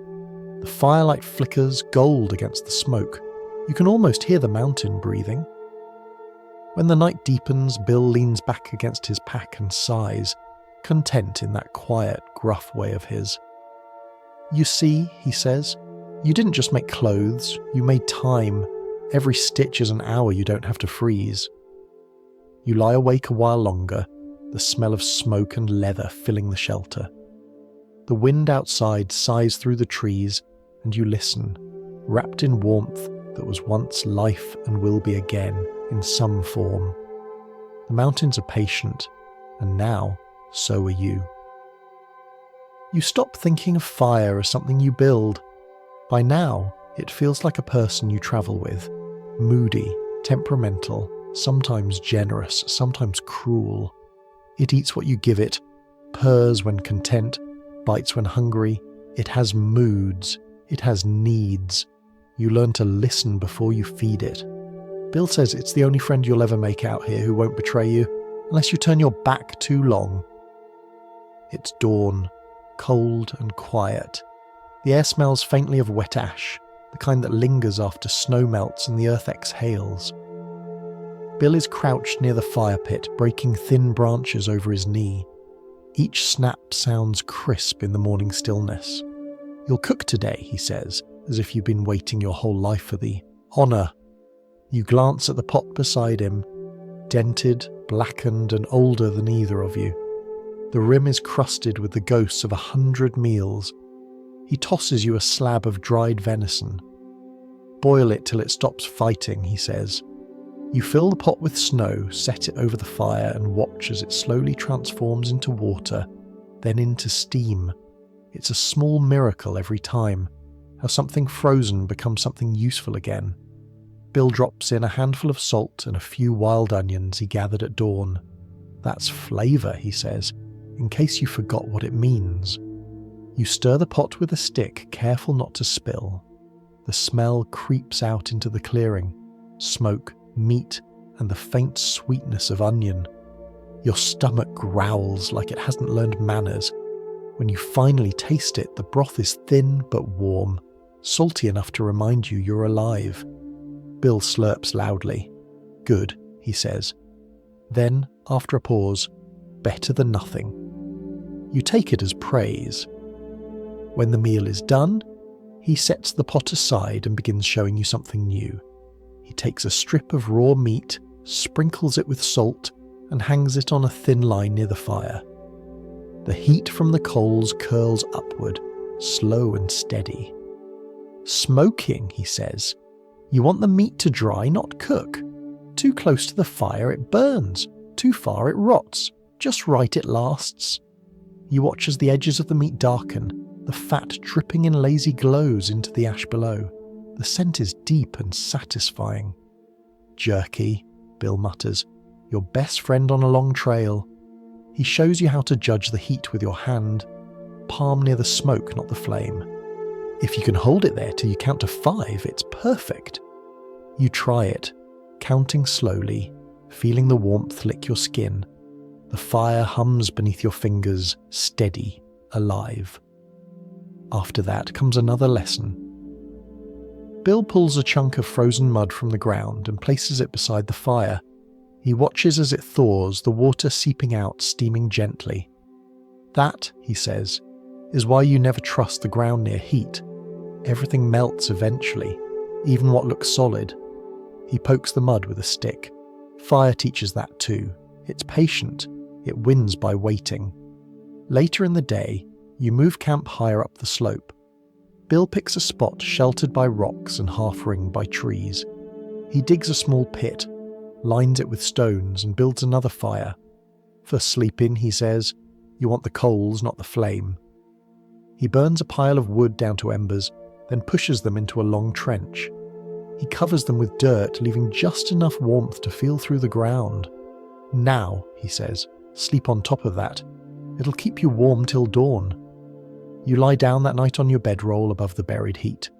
The firelight flickers gold against the smoke. You can almost hear the mountain breathing. When the night deepens, Bill leans back against his pack and sighs, content in that quiet, gruff way of his. You see, he says, you didn't just make clothes, you made time. Every stitch is an hour you don't have to freeze. You lie awake a while longer, the smell of smoke and leather filling the shelter. The wind outside sighs through the trees, and you listen, wrapped in warmth that was once life and will be again, in some form. The mountains are patient, and now, so are you. You stop thinking of fire as something you build. By now, it feels like a person you travel with. Moody, temperamental, sometimes generous, sometimes cruel. It eats what you give it, purrs when content, bites when hungry. It has moods. It has needs. You learn to listen before you feed it. Bill says it's the only friend you'll ever make out here who won't betray you, unless you turn your back too long. It's dawn, cold and quiet. The air smells faintly of wet ash, the kind that lingers after snow melts and the earth exhales. Bill is crouched near the fire pit, breaking thin branches over his knee. Each snap sounds crisp in the morning stillness. You'll cook today, he says, as if you've been waiting your whole life for the honour. You glance at the pot beside him. dented, blackened, and older than either of you. The rim is crusted with the ghosts of 100 meals. He tosses you a slab of dried venison. Boil it till it stops fighting, he says. You fill the pot with snow, set it over the fire, and watch as it slowly transforms into water, then into steam. It's a small miracle every time, how something frozen becomes something useful again. Bill drops in a handful of salt and a few wild onions he gathered at dawn. That's flavour, he says, in case you forgot what it means. You stir the pot with a stick, careful not to spill. The smell creeps out into the clearing. Smoke, meat, and the faint sweetness of onion. Your stomach growls like it hasn't learned manners. When you finally taste it, the broth is thin but warm, salty enough to remind you you're alive. Bill slurps loudly. Good, he says. Then, after a pause, better than nothing. You take it as praise. When the meal is done, he sets the pot aside and begins showing you something new. He takes a strip of raw meat, sprinkles it with salt, and hangs it on a thin line near the fire. The heat from the coals curls upward, slow and steady. Smoking, he says. You want the meat to dry, not cook. Too close to the fire, it burns. Too far, it rots. Just right, it lasts. You watch as the edges of the meat darken, the fat dripping in lazy glows into the ash below. The scent is deep and satisfying. Jerky, Bill mutters. Your best friend on a long trail. He shows you how to judge the heat with your hand, palm near the smoke, not the flame. If you can hold it there till you count to 5, it's perfect. You try it, counting slowly, feeling the warmth lick your skin. The fire hums beneath your fingers, steady, alive. After that comes another lesson. Bill pulls a chunk of frozen mud from the ground and places it beside the fire. He watches as it thaws, the water seeping out, steaming gently. That, he says, is why you never trust the ground near heat. Everything melts eventually, even what looks solid. He pokes the mud with a stick. Fire teaches that too. It's patient. It wins by waiting. Later in the day, you move camp higher up the slope. Bill picks a spot sheltered by rocks and half-ringed by trees. He digs a small pit, lines it with stones, and builds another fire. For sleeping, he says, you want the coals, not the flame. He burns a pile of wood down to embers, then pushes them into a long trench. He covers them with dirt, leaving just enough warmth to feel through the ground. Now, he says, sleep on top of that. It'll keep you warm till dawn. You lie down that night on your bedroll above the buried heat.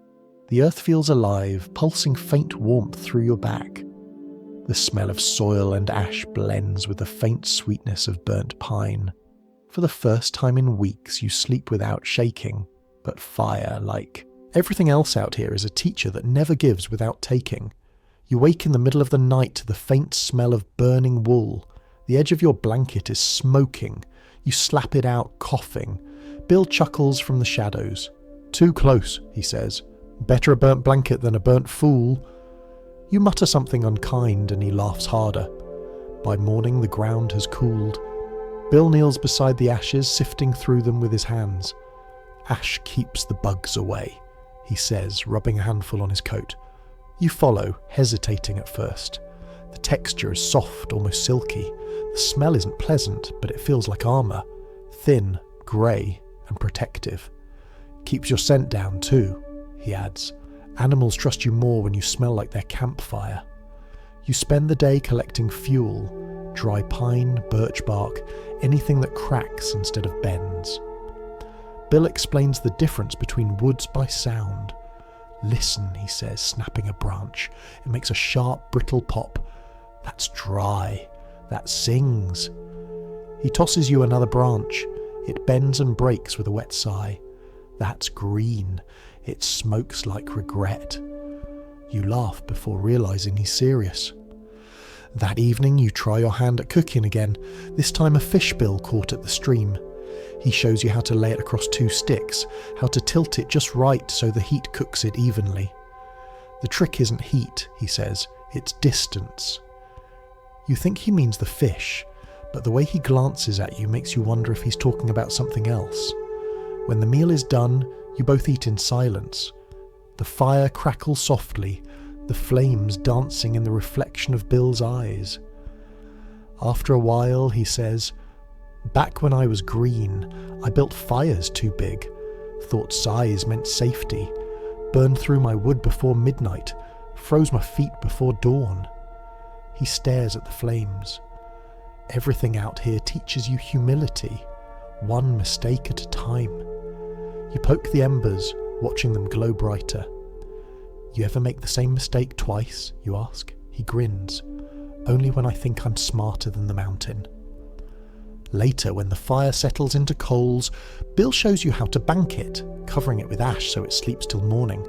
The earth feels alive, pulsing faint warmth through your back. The smell of soil and ash blends with the faint sweetness of burnt pine. For the first time in weeks, you sleep without shaking, but fire-like. Everything else out here is a teacher that never gives without taking. You wake in the middle of the night to the faint smell of burning wool. The edge of your blanket is smoking. You slap it out, coughing. Bill chuckles from the shadows. Too close, he says. Better a burnt blanket than a burnt fool. You mutter something unkind and he laughs harder. By morning the ground has cooled. Bill kneels beside the ashes, sifting through them with his hands. Ash keeps the bugs away, he says, rubbing a handful on his coat. You follow, hesitating at first. The texture is soft, almost silky. The smell isn't pleasant, but it feels like armour. Thin, grey, and protective. Keeps your scent down too, he adds. Animals trust you more when you smell like their campfire. You spend the day collecting fuel, dry pine, birch bark, anything that cracks instead of bends. Bill explains the difference between woods by sound. Listen, he says, snapping a branch. It makes a sharp, brittle pop. That's dry. That sings. He tosses you another branch. It bends and breaks with a wet sigh. That's green. It smokes like regret. You laugh before realising he's serious. That evening you try your hand at cooking again, this time a fish bill caught at the stream. He shows you how to lay it across 2 sticks, how to tilt it just right so the heat cooks it evenly. The trick isn't heat, he says, it's distance. You think he means the fish, but the way he glances at you makes you wonder if he's talking about something else. When the meal is done, you both eat in silence. The fire crackles softly, the flames dancing in the reflection of Bill's eyes. After a while, he says, "Back when I was green, I built fires too big, thought size meant safety, burned through my wood before midnight, froze my feet before dawn." He stares at the flames. Everything out here teaches you humility, one mistake at a time. You poke the embers, watching them glow brighter. "You ever make the same mistake twice?" you ask. He grins. "Only when I think I'm smarter than the mountain." Later, when the fire settles into coals, Bill shows you how to bank it, covering it with ash so it sleeps till morning.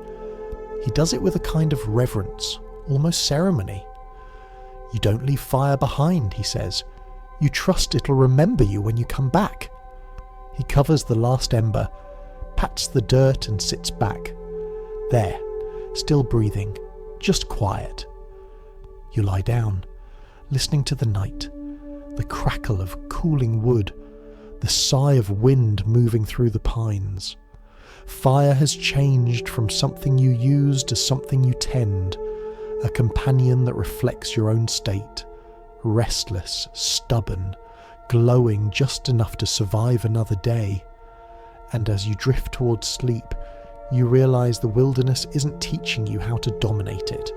He does it with a kind of reverence, almost ceremony. "You don't leave fire behind," he says. "You trust it'll remember you when you come back." He covers the last ember, pats the dirt and sits back. There, still breathing, just quiet. You lie down, listening to the night, the crackle of cooling wood, the sigh of wind moving through the pines. Fire has changed from something you use to something you tend, a companion that reflects your own state, restless, stubborn, glowing just enough to survive another day. And as you drift towards sleep, you realize the wilderness isn't teaching you how to dominate it.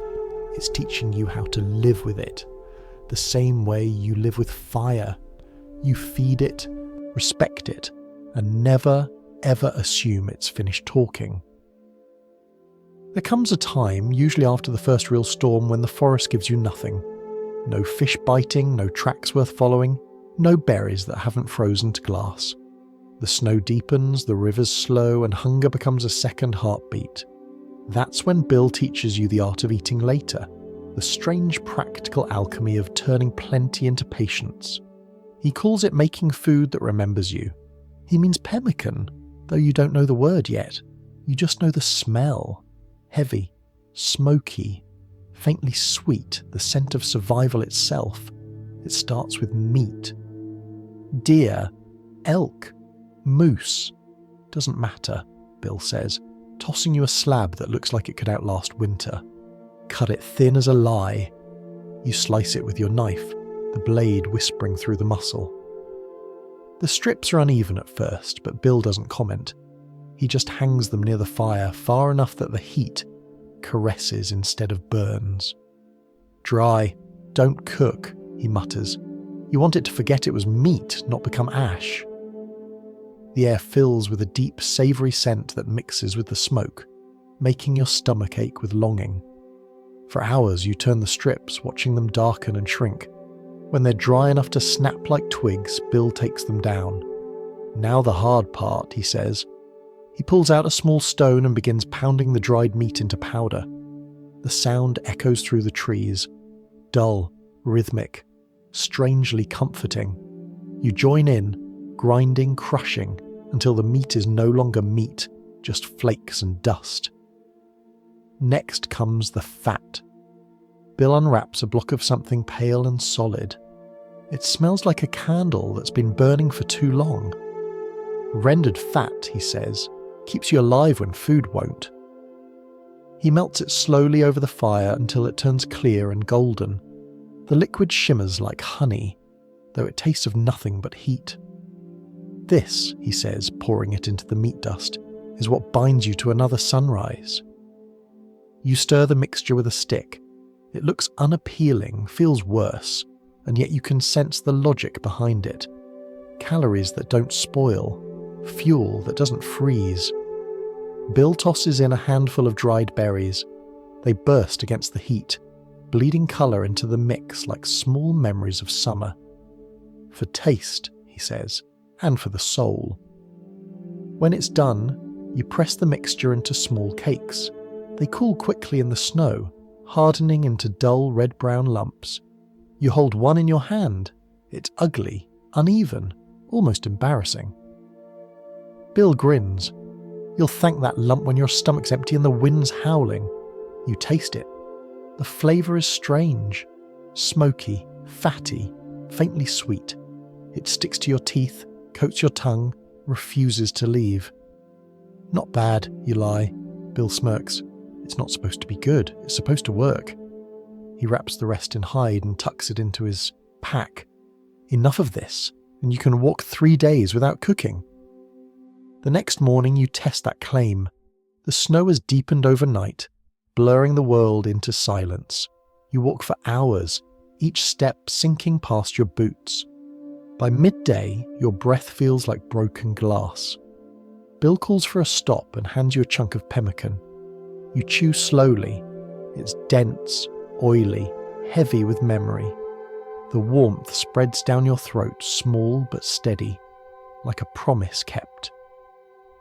It's teaching you how to live with it, the same way you live with fire. You feed it, respect it, and never, ever assume it's finished talking. There comes a time, usually after the first real storm, when the forest gives you nothing. No fish biting, no tracks worth following, no berries that haven't frozen to glass. The snow deepens, the rivers slow, and hunger becomes a second heartbeat. That's when Bill teaches you the art of eating later, the strange practical alchemy of turning plenty into patience. He calls it making food that remembers you. He means pemmican, though you don't know the word yet. You just know the smell. Heavy, smoky, faintly sweet, the scent of survival itself. It starts with meat. Deer, elk, moose. Doesn't matter, Bill says, tossing you a slab that looks like it could outlast winter. Cut it thin as a lie. You slice it with your knife, the blade whispering through the muscle. The strips are uneven at first, but Bill doesn't comment. He just hangs them near the fire far enough that the heat caresses instead of burns. "Dry, don't cook," he mutters. "You want it to forget it was meat, not become ash." The air fills with a deep, savoury scent that mixes with the smoke, making your stomach ache with longing. For hours you turn the strips, watching them darken and shrink. When they're dry enough to snap like twigs, Bill takes them down. "Now the hard part," he says. He pulls out a small stone and begins pounding the dried meat into powder. The sound echoes through the trees, dull, rhythmic, strangely comforting. You join in, grinding, crushing, until the meat is no longer meat, just flakes and dust. Next comes the fat. Bill unwraps a block of something pale and solid. It smells like a candle that's been burning for too long. Rendered fat, he says, keeps you alive when food won't. He melts it slowly over the fire until it turns clear and golden. The liquid shimmers like honey, though it tastes of nothing but heat. "This," he says, pouring it into the meat dust, "is what binds you to another sunrise." You stir the mixture with a stick. It looks unappealing, feels worse, and yet you can sense the logic behind it. Calories that don't spoil, fuel that doesn't freeze. Bill tosses in a handful of dried berries. They burst against the heat, bleeding colour into the mix like small memories of summer. "For taste," he says, "and for the soul." When it's done, you press the mixture into small cakes. They cool quickly in the snow, hardening into dull red-brown lumps. You hold one in your hand. It's ugly, uneven, almost embarrassing. Bill grins. You'll thank that lump when your stomach's empty and the wind's howling. You taste it. The flavour is strange, smoky, fatty, faintly sweet. It sticks to your teeth, coats your tongue, refuses to leave. Not bad, you lie. Bill smirks. It's not supposed to be good. It's supposed to work. He wraps the rest in hide and tucks it into his pack. Enough of this, and you can walk 3 days without cooking. The next morning you test that claim. The snow has deepened overnight, blurring the world into silence. You walk for hours, each step sinking past your boots. By midday, your breath feels like broken glass. Bill calls for a stop and hands you a chunk of pemmican. You chew slowly. It's dense, oily, heavy with memory. The warmth spreads down your throat, small but steady, like a promise kept.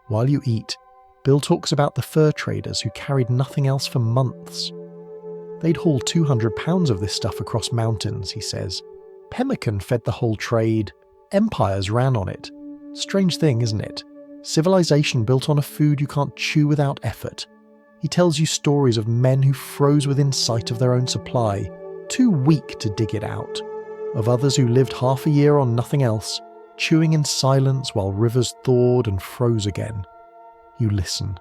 While you eat, Bill talks about the fur traders who carried nothing else for months. They'd haul 200 pounds of this stuff across mountains, he says. Pemmican fed the whole trade. Empires ran on it. Strange thing, isn't it? Civilization built on a food you can't chew without effort. He tells you stories of men who froze within sight of their own supply, too weak to dig it out. Of others who lived half a year on nothing else, chewing in silence while rivers thawed and froze again. You listen,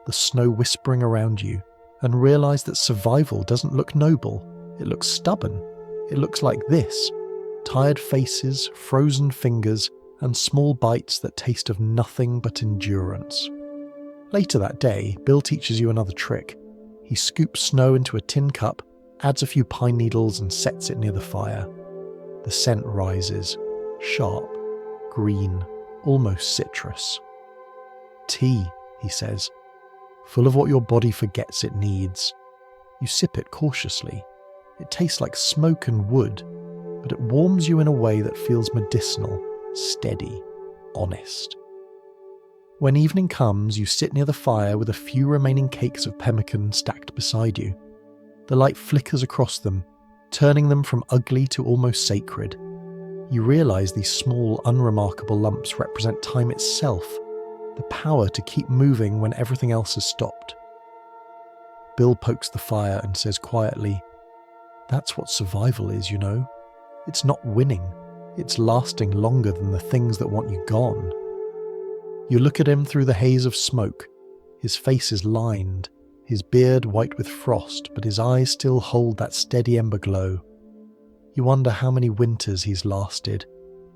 the snow whispering around you, and realise that survival doesn't look noble. It looks stubborn. It looks like this. Tired faces, frozen fingers, and small bites that taste of nothing but endurance. Later that day, Bill teaches you another trick. He scoops snow into a tin cup, adds a few pine needles and sets it near the fire. The scent rises, sharp, green, almost citrus. Tea, he says, full of what your body forgets it needs. You sip it cautiously. It tastes like smoke and wood, but it warms you in a way that feels medicinal, steady, honest. When evening comes, you sit near the fire with a few remaining cakes of pemmican stacked beside you. The light flickers across them, turning them from ugly to almost sacred. You realise these small, unremarkable lumps represent time itself, the power to keep moving when everything else has stopped. Bill pokes the fire and says quietly, "That's what survival is, you know. It's not winning. It's lasting longer than the things that want you gone." You look at him through the haze of smoke. His face is lined, his beard white with frost, but his eyes still hold that steady ember glow. You wonder how many winters he's lasted,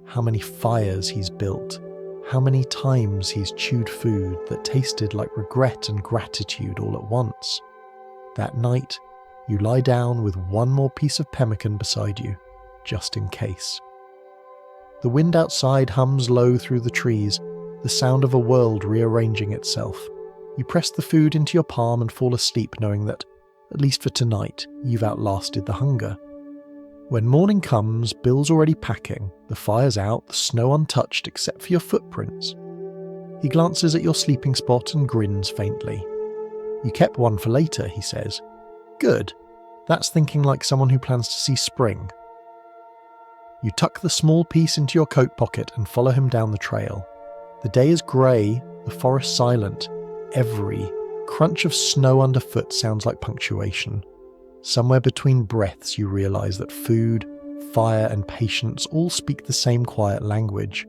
how many fires he's built, how many times he's chewed food that tasted like regret and gratitude all at once. That night, you lie down with one more piece of pemmican beside you, just in case. The wind outside hums low through the trees, the sound of a world rearranging itself. You press the food into your palm and fall asleep knowing that, at least for tonight, you've outlasted the hunger. When morning comes, Bill's already packing, the fire's out, the snow untouched except for your footprints. He glances at your sleeping spot and grins faintly. "You kept one for later," he says. "Good. That's thinking like someone who plans to see spring." You tuck the small piece into your coat pocket and follow him down the trail. The day is grey, the forest silent. Every crunch of snow underfoot sounds like punctuation. Somewhere between breaths you realise that food, fire and patience all speak the same quiet language,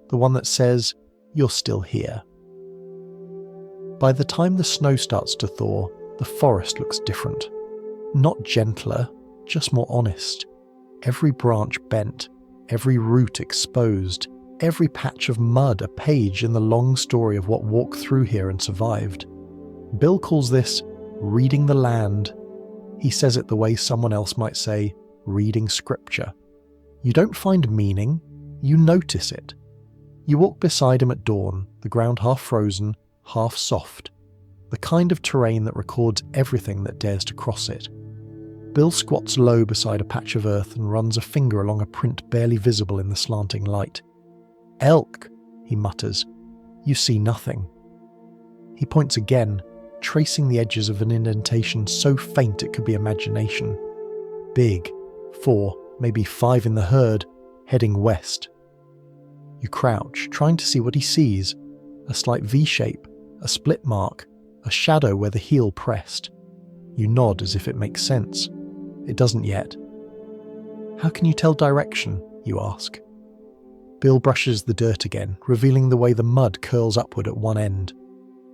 the one that says, "You're still here." By the time the snow starts to thaw, the forest looks different. Not gentler, just more honest. Every branch bent, every root exposed, every patch of mud a page in the long story of what walked through here and survived. Bill calls this reading the land. He says it the way someone else might say, reading scripture. You don't find meaning, you notice it. You walk beside him at dawn, the ground half frozen, half soft. The kind of terrain that records everything that dares to cross it. Bill squats low beside a patch of earth and runs a finger along a print barely visible in the slanting light. "Elk," he mutters. You see nothing. He points again, tracing the edges of an indentation so faint it could be imagination. Big, 4, maybe 5 in the herd, heading west. You crouch, trying to see what he sees. A slight V-shape, a split mark, a shadow where the heel pressed. You nod as if it makes sense. It doesn't yet. How can you tell direction, you ask? Bill brushes the dirt again, revealing the way the mud curls upward at one end.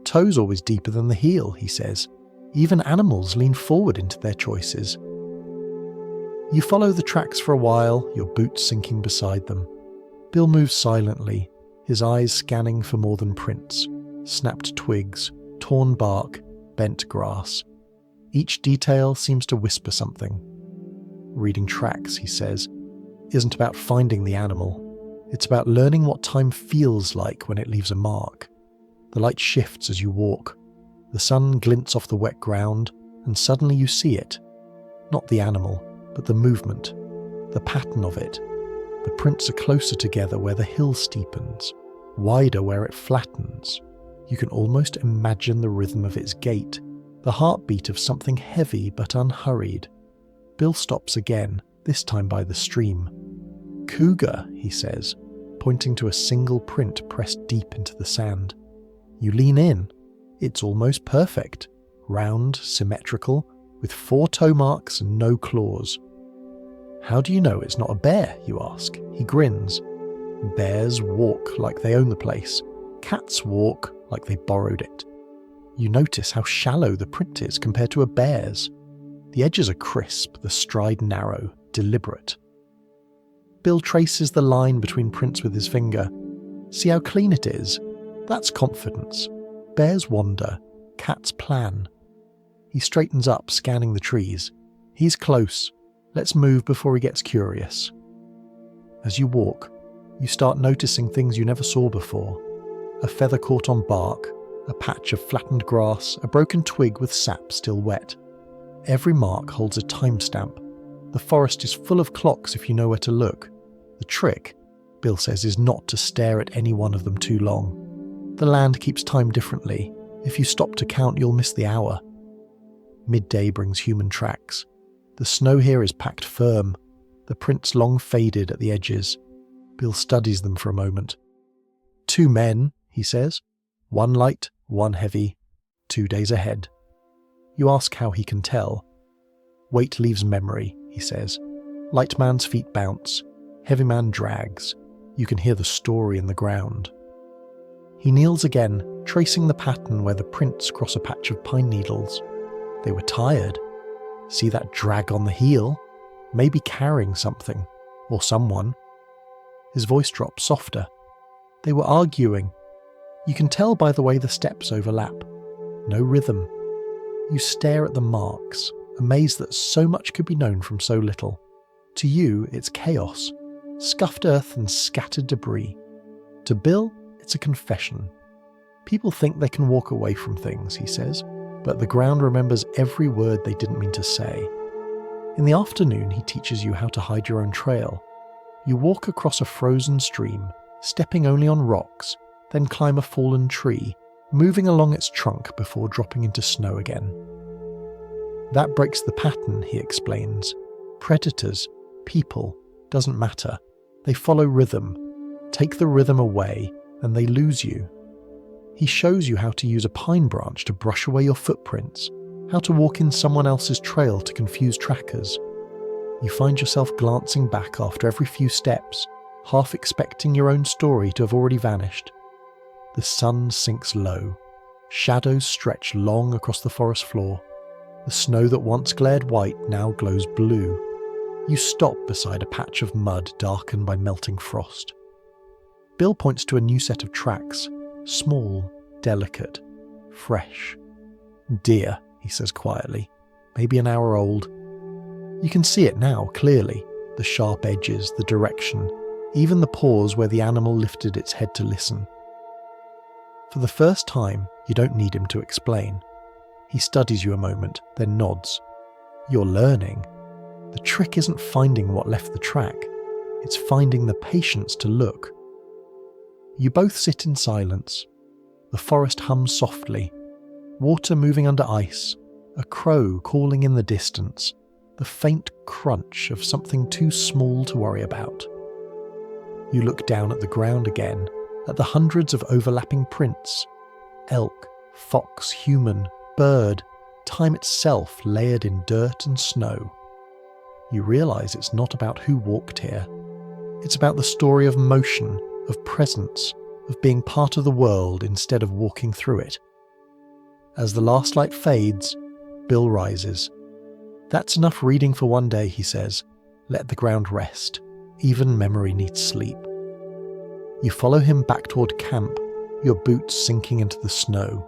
Toes always deeper than the heel, he says. Even animals lean forward into their choices. You follow the tracks for a while, your boots sinking beside them. Bill moves silently, his eyes scanning for more than prints. Snapped twigs, torn bark, bent grass. Each detail seems to whisper something. Reading tracks, he says, isn't about finding the animal. It's about learning what time feels like when it leaves a mark. The light shifts as you walk. The sun glints off the wet ground, and suddenly you see it. Not the animal, but the movement, the pattern of it. The prints are closer together where the hill steepens, wider where it flattens. You can almost imagine the rhythm of its gait, the heartbeat of something heavy but unhurried. Bill stops again, this time by the stream. Cougar, he says, pointing to a single print pressed deep into the sand. You lean in. It's almost perfect. Round, symmetrical, with 4 toe marks and no claws. How do you know it's not a bear, you ask? He grins. Bears walk like they own the place. Cats walk like they borrowed it. You notice how shallow the print is compared to a bear's. The edges are crisp, the stride narrow, deliberate. Bill traces the line between prints with his finger. See how clean it is? That's confidence. Bears wander, cats plan. He straightens up, scanning the trees. He's close. Let's move before he gets curious. As you walk, you start noticing things you never saw before. A feather caught on bark, a patch of flattened grass, a broken twig with sap still wet. Every mark holds a timestamp. The forest is full of clocks if you know where to look. The trick, Bill says, is not to stare at any one of them too long. The land keeps time differently. If you stop to count, you'll miss the hour. Midday brings human tracks. The snow here is packed firm, the prints long faded at the edges. Bill studies them for a moment. 2 men, he says. 1 light, 1 heavy. 2 days ahead. You ask how he can tell. Weight leaves memory, he says. Light man's feet bounce. Heavy man drags. You can hear the story in the ground. He kneels again, tracing the pattern where the prints cross a patch of pine needles. They were tired. See that drag on the heel? Maybe carrying something, or someone. His voice drops softer. They were arguing. You can tell by the way the steps overlap. No rhythm. You stare at the marks, amazed that so much could be known from so little. To you, it's chaos. Scuffed earth and scattered debris. To Bill, it's a confession. People think they can walk away from things, he says, but the ground remembers every word they didn't mean to say. In the afternoon, he teaches you how to hide your own trail. You walk across a frozen stream, stepping only on rocks, then climb a fallen tree, moving along its trunk before dropping into snow again. That breaks the pattern, he explains. Predators, people, doesn't matter. They follow rhythm. Take the rhythm away, and they lose you. He shows you how to use a pine branch to brush away your footprints, how to walk in someone else's trail to confuse trackers. You find yourself glancing back after every few steps, half expecting your own story to have already vanished. The sun sinks low. Shadows stretch long across the forest floor. The snow that once glared white now glows blue. You stop beside a patch of mud darkened by melting frost. Bill points to a new set of tracks, small, delicate, fresh. Deer, he says quietly, maybe an hour old. You can see it now, clearly, the sharp edges, the direction, even the pause where the animal lifted its head to listen. For the first time, you don't need him to explain. He studies you a moment, then nods. You're learning. The trick isn't finding what left the track, it's finding the patience to look. You both sit in silence. The forest hums softly. Water moving under ice, a crow calling in the distance, the faint crunch of something too small to worry about. You look down at the ground again, at the hundreds of overlapping prints. Elk, fox, human, bird, time itself layered in dirt and snow. you realise it's not about who walked here. It's about the story of motion, of presence, of being part of the world instead of walking through it. As the last light fades, Bill rises. "That's enough reading for one day," he says. "Let the ground rest. Even memory needs sleep." You follow him back toward camp, your boots sinking into the snow.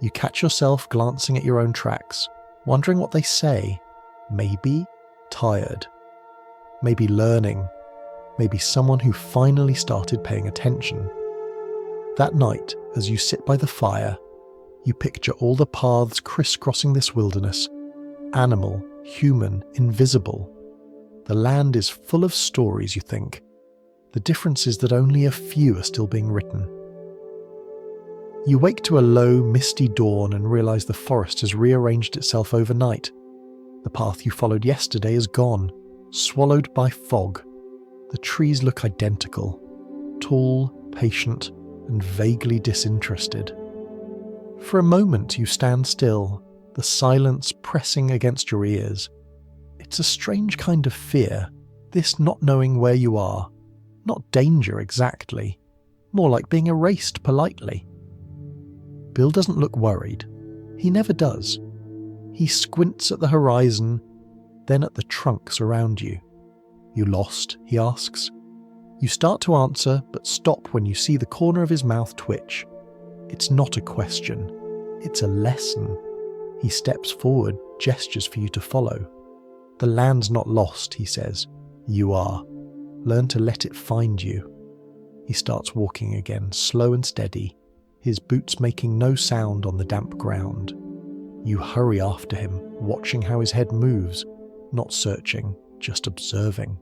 You catch yourself glancing at your own tracks, wondering what they say. Maybe tired. Maybe learning. Maybe someone who finally started paying attention. That night, as you sit by the fire, you picture all the paths crisscrossing this wilderness. Animal, human, invisible. The land is full of stories, you think. The difference is that only a few are still being written. You wake to a low, misty dawn and realise the forest has rearranged itself overnight. The path you followed yesterday is gone, swallowed by fog. The trees look identical, tall, patient, and vaguely disinterested. For a moment you stand still, the silence pressing against your ears. It's a strange kind of fear, this not knowing where you are. Not danger exactly, more like being erased politely. Bill doesn't look worried. He never does. He squints at the horizon, then at the trunks around you. "You lost?" he asks. You start to answer, but stop when you see the corner of his mouth twitch. It's not a question. It's a lesson. He steps forward, gestures for you to follow. "The land's not lost," he says. "You are. Learn to let it find you." He starts walking again, slow and steady, his boots making no sound on the damp ground. You hurry after him, watching how his head moves, not searching, just observing.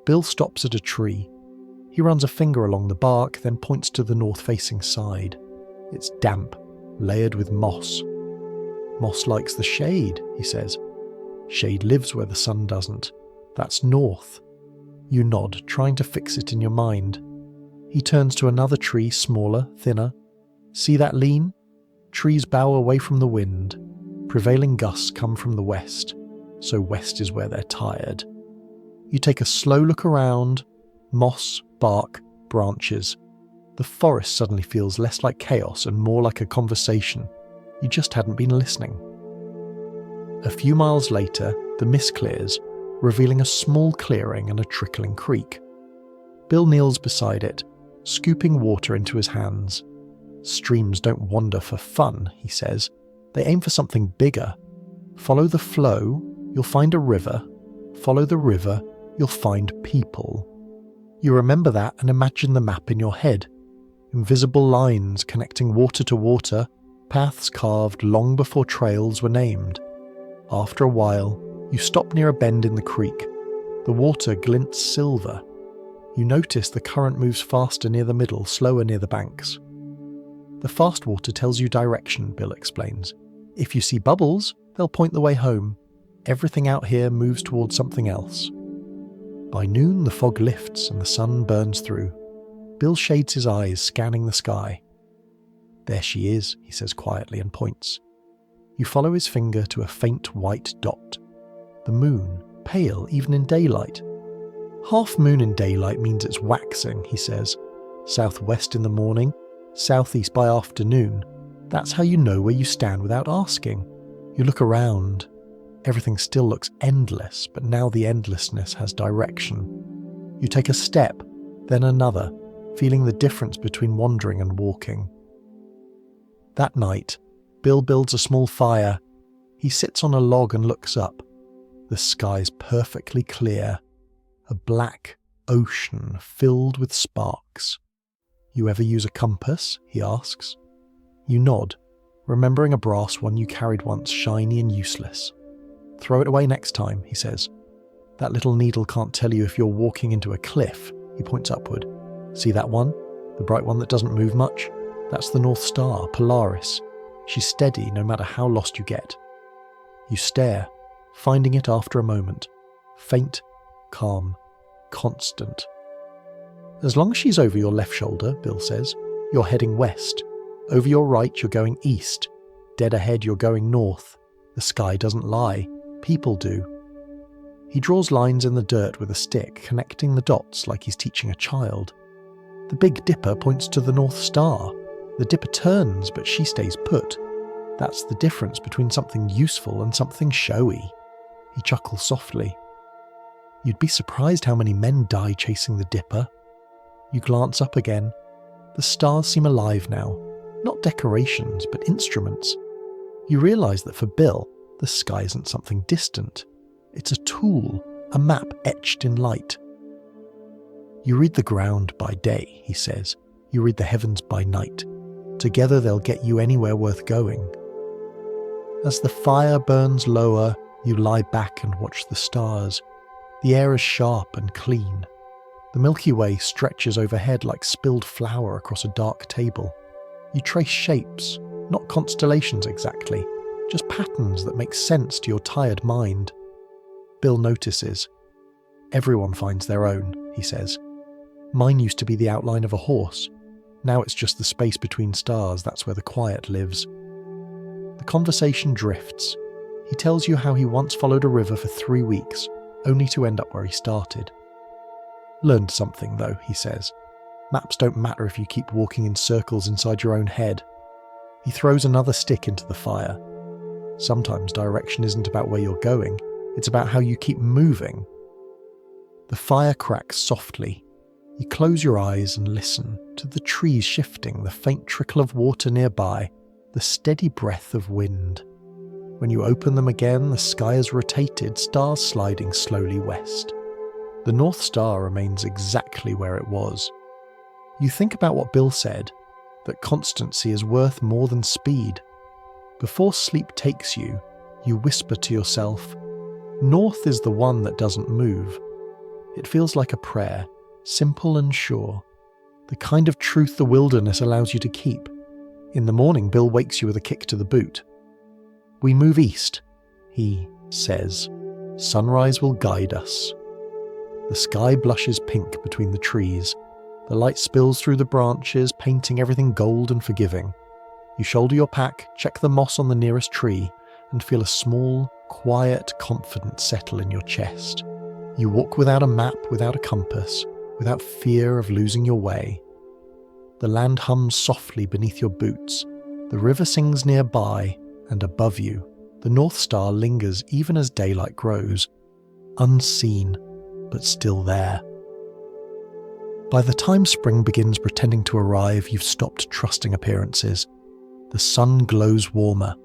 Bill stops at a tree. He runs a finger along the bark, then points to the north-facing side. It's damp, layered with moss. "Moss likes the shade," he says. "Shade lives where the sun doesn't. That's north." You nod, trying to fix it in your mind. He turns to another tree, smaller, thinner. "See that lean? Trees bow away from the wind. Prevailing gusts come from the west, so west is where they're tired." You take a slow look around. Moss, bark, branches. The forest suddenly feels less like chaos and more like a conversation. You just hadn't been listening. A few miles later, the mist clears, revealing a small clearing and a trickling creek. Bill kneels beside it, scooping water into his hands. "Streams don't wander for fun," he says. "They aim for something bigger. Follow the flow, you'll find a river. Follow the river, you'll find people." You remember that and imagine the map in your head. Invisible lines connecting water to water, paths carved long before trails were named. After a while, you stop near a bend in the creek. The water glints silver. You notice the current moves faster near the middle, slower near the banks. "The fast water tells you direction," Bill explains. "If you see bubbles, they'll point the way home. Everything out here moves towards something else." By noon, the fog lifts and the sun burns through. Bill shades his eyes, scanning the sky. "There she is," he says quietly and points. You follow his finger to a faint white dot. The moon, pale even in daylight. "Half moon in daylight means it's waxing," he says. "Southwest in the morning, southeast by afternoon. That's how you know where you stand without asking." You look around. Everything still looks endless, but now the endlessness has direction. You take a step, then another, feeling the difference between wandering and walking. That night, Bill builds a small fire. He sits on a log and looks up. The sky's perfectly clear. A black ocean filled with sparks. "You ever use a compass?" he asks. You nod, remembering a brass one you carried once, shiny and useless. "Throw it away next time," he says. "That little needle can't tell you if you're walking into a cliff." He points upward. "See that one? The bright one that doesn't move much? That's the North Star, Polaris. She's steady no matter how lost you get." You stare, finding it after a moment. Faint, calm, constant. "As long as she's over your left shoulder," Bill says, "you're heading west. Over your right, you're going east. Dead ahead, you're going north. The sky doesn't lie. People do." He draws lines in the dirt with a stick, connecting the dots like he's teaching a child. The Big Dipper points to the North Star. The Dipper turns, but she stays put. That's the difference between something useful and something showy. He chuckles softly. You'd be surprised how many men die chasing the Dipper. You glance up again. The stars seem alive now. Not decorations, but instruments. You realise that for Bill, the sky isn't something distant. It's a tool, a map etched in light. You read the ground by day, he says. You read the heavens by night. Together they'll get you anywhere worth going. As the fire burns lower, you lie back and watch the stars. The air is sharp and clean. The Milky Way stretches overhead like spilled flour across a dark table. You trace shapes, not constellations exactly, just patterns that make sense to your tired mind. Bill notices. Everyone finds their own, he says. Mine used to be the outline of a horse. Now it's just the space between stars, that's where the quiet lives. The conversation drifts. He tells you how he once followed a river for 3 weeks, only to end up where he started. Learned something though, he says. Maps don't matter if you keep walking in circles inside your own head. He throws another stick into the fire. Sometimes direction isn't about where you're going, it's about how you keep moving. The fire cracks softly. You close your eyes and listen to the trees shifting, the faint trickle of water nearby, the steady breath of wind. When you open them again, the sky has rotated, stars sliding slowly west. The North Star remains exactly where it was. You think about what Bill said, that constancy is worth more than speed. Before sleep takes you, you whisper to yourself, North is the one that doesn't move. It feels like a prayer, simple and sure. The kind of truth the wilderness allows you to keep. In the morning, Bill wakes you with a kick to the boot. We move east, he says. Sunrise will guide us. The sky blushes pink between the trees. The light spills through the branches, painting everything gold and forgiving. You shoulder your pack, check the moss on the nearest tree, and feel a small, quiet confidence settle in your chest. You walk without a map, without a compass, without fear of losing your way. The land hums softly beneath your boots. The river sings nearby, and above you, the North Star lingers even as daylight grows, unseen, but still there. By the time spring begins pretending to arrive, you've stopped trusting appearances. The sun glows warmer,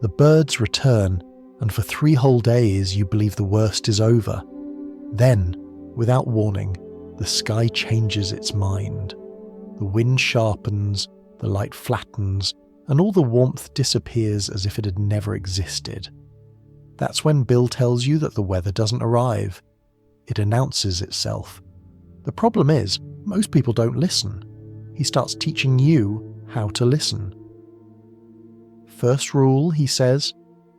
the birds return, and for 3 whole days you believe the worst is over. Then, without warning, the sky changes its mind. The wind sharpens, the light flattens, and all the warmth disappears as if it had never existed. That's when Bill tells you that the weather doesn't arrive. It announces itself. The problem is, most people don't listen. He starts teaching you how to listen. First rule, he says,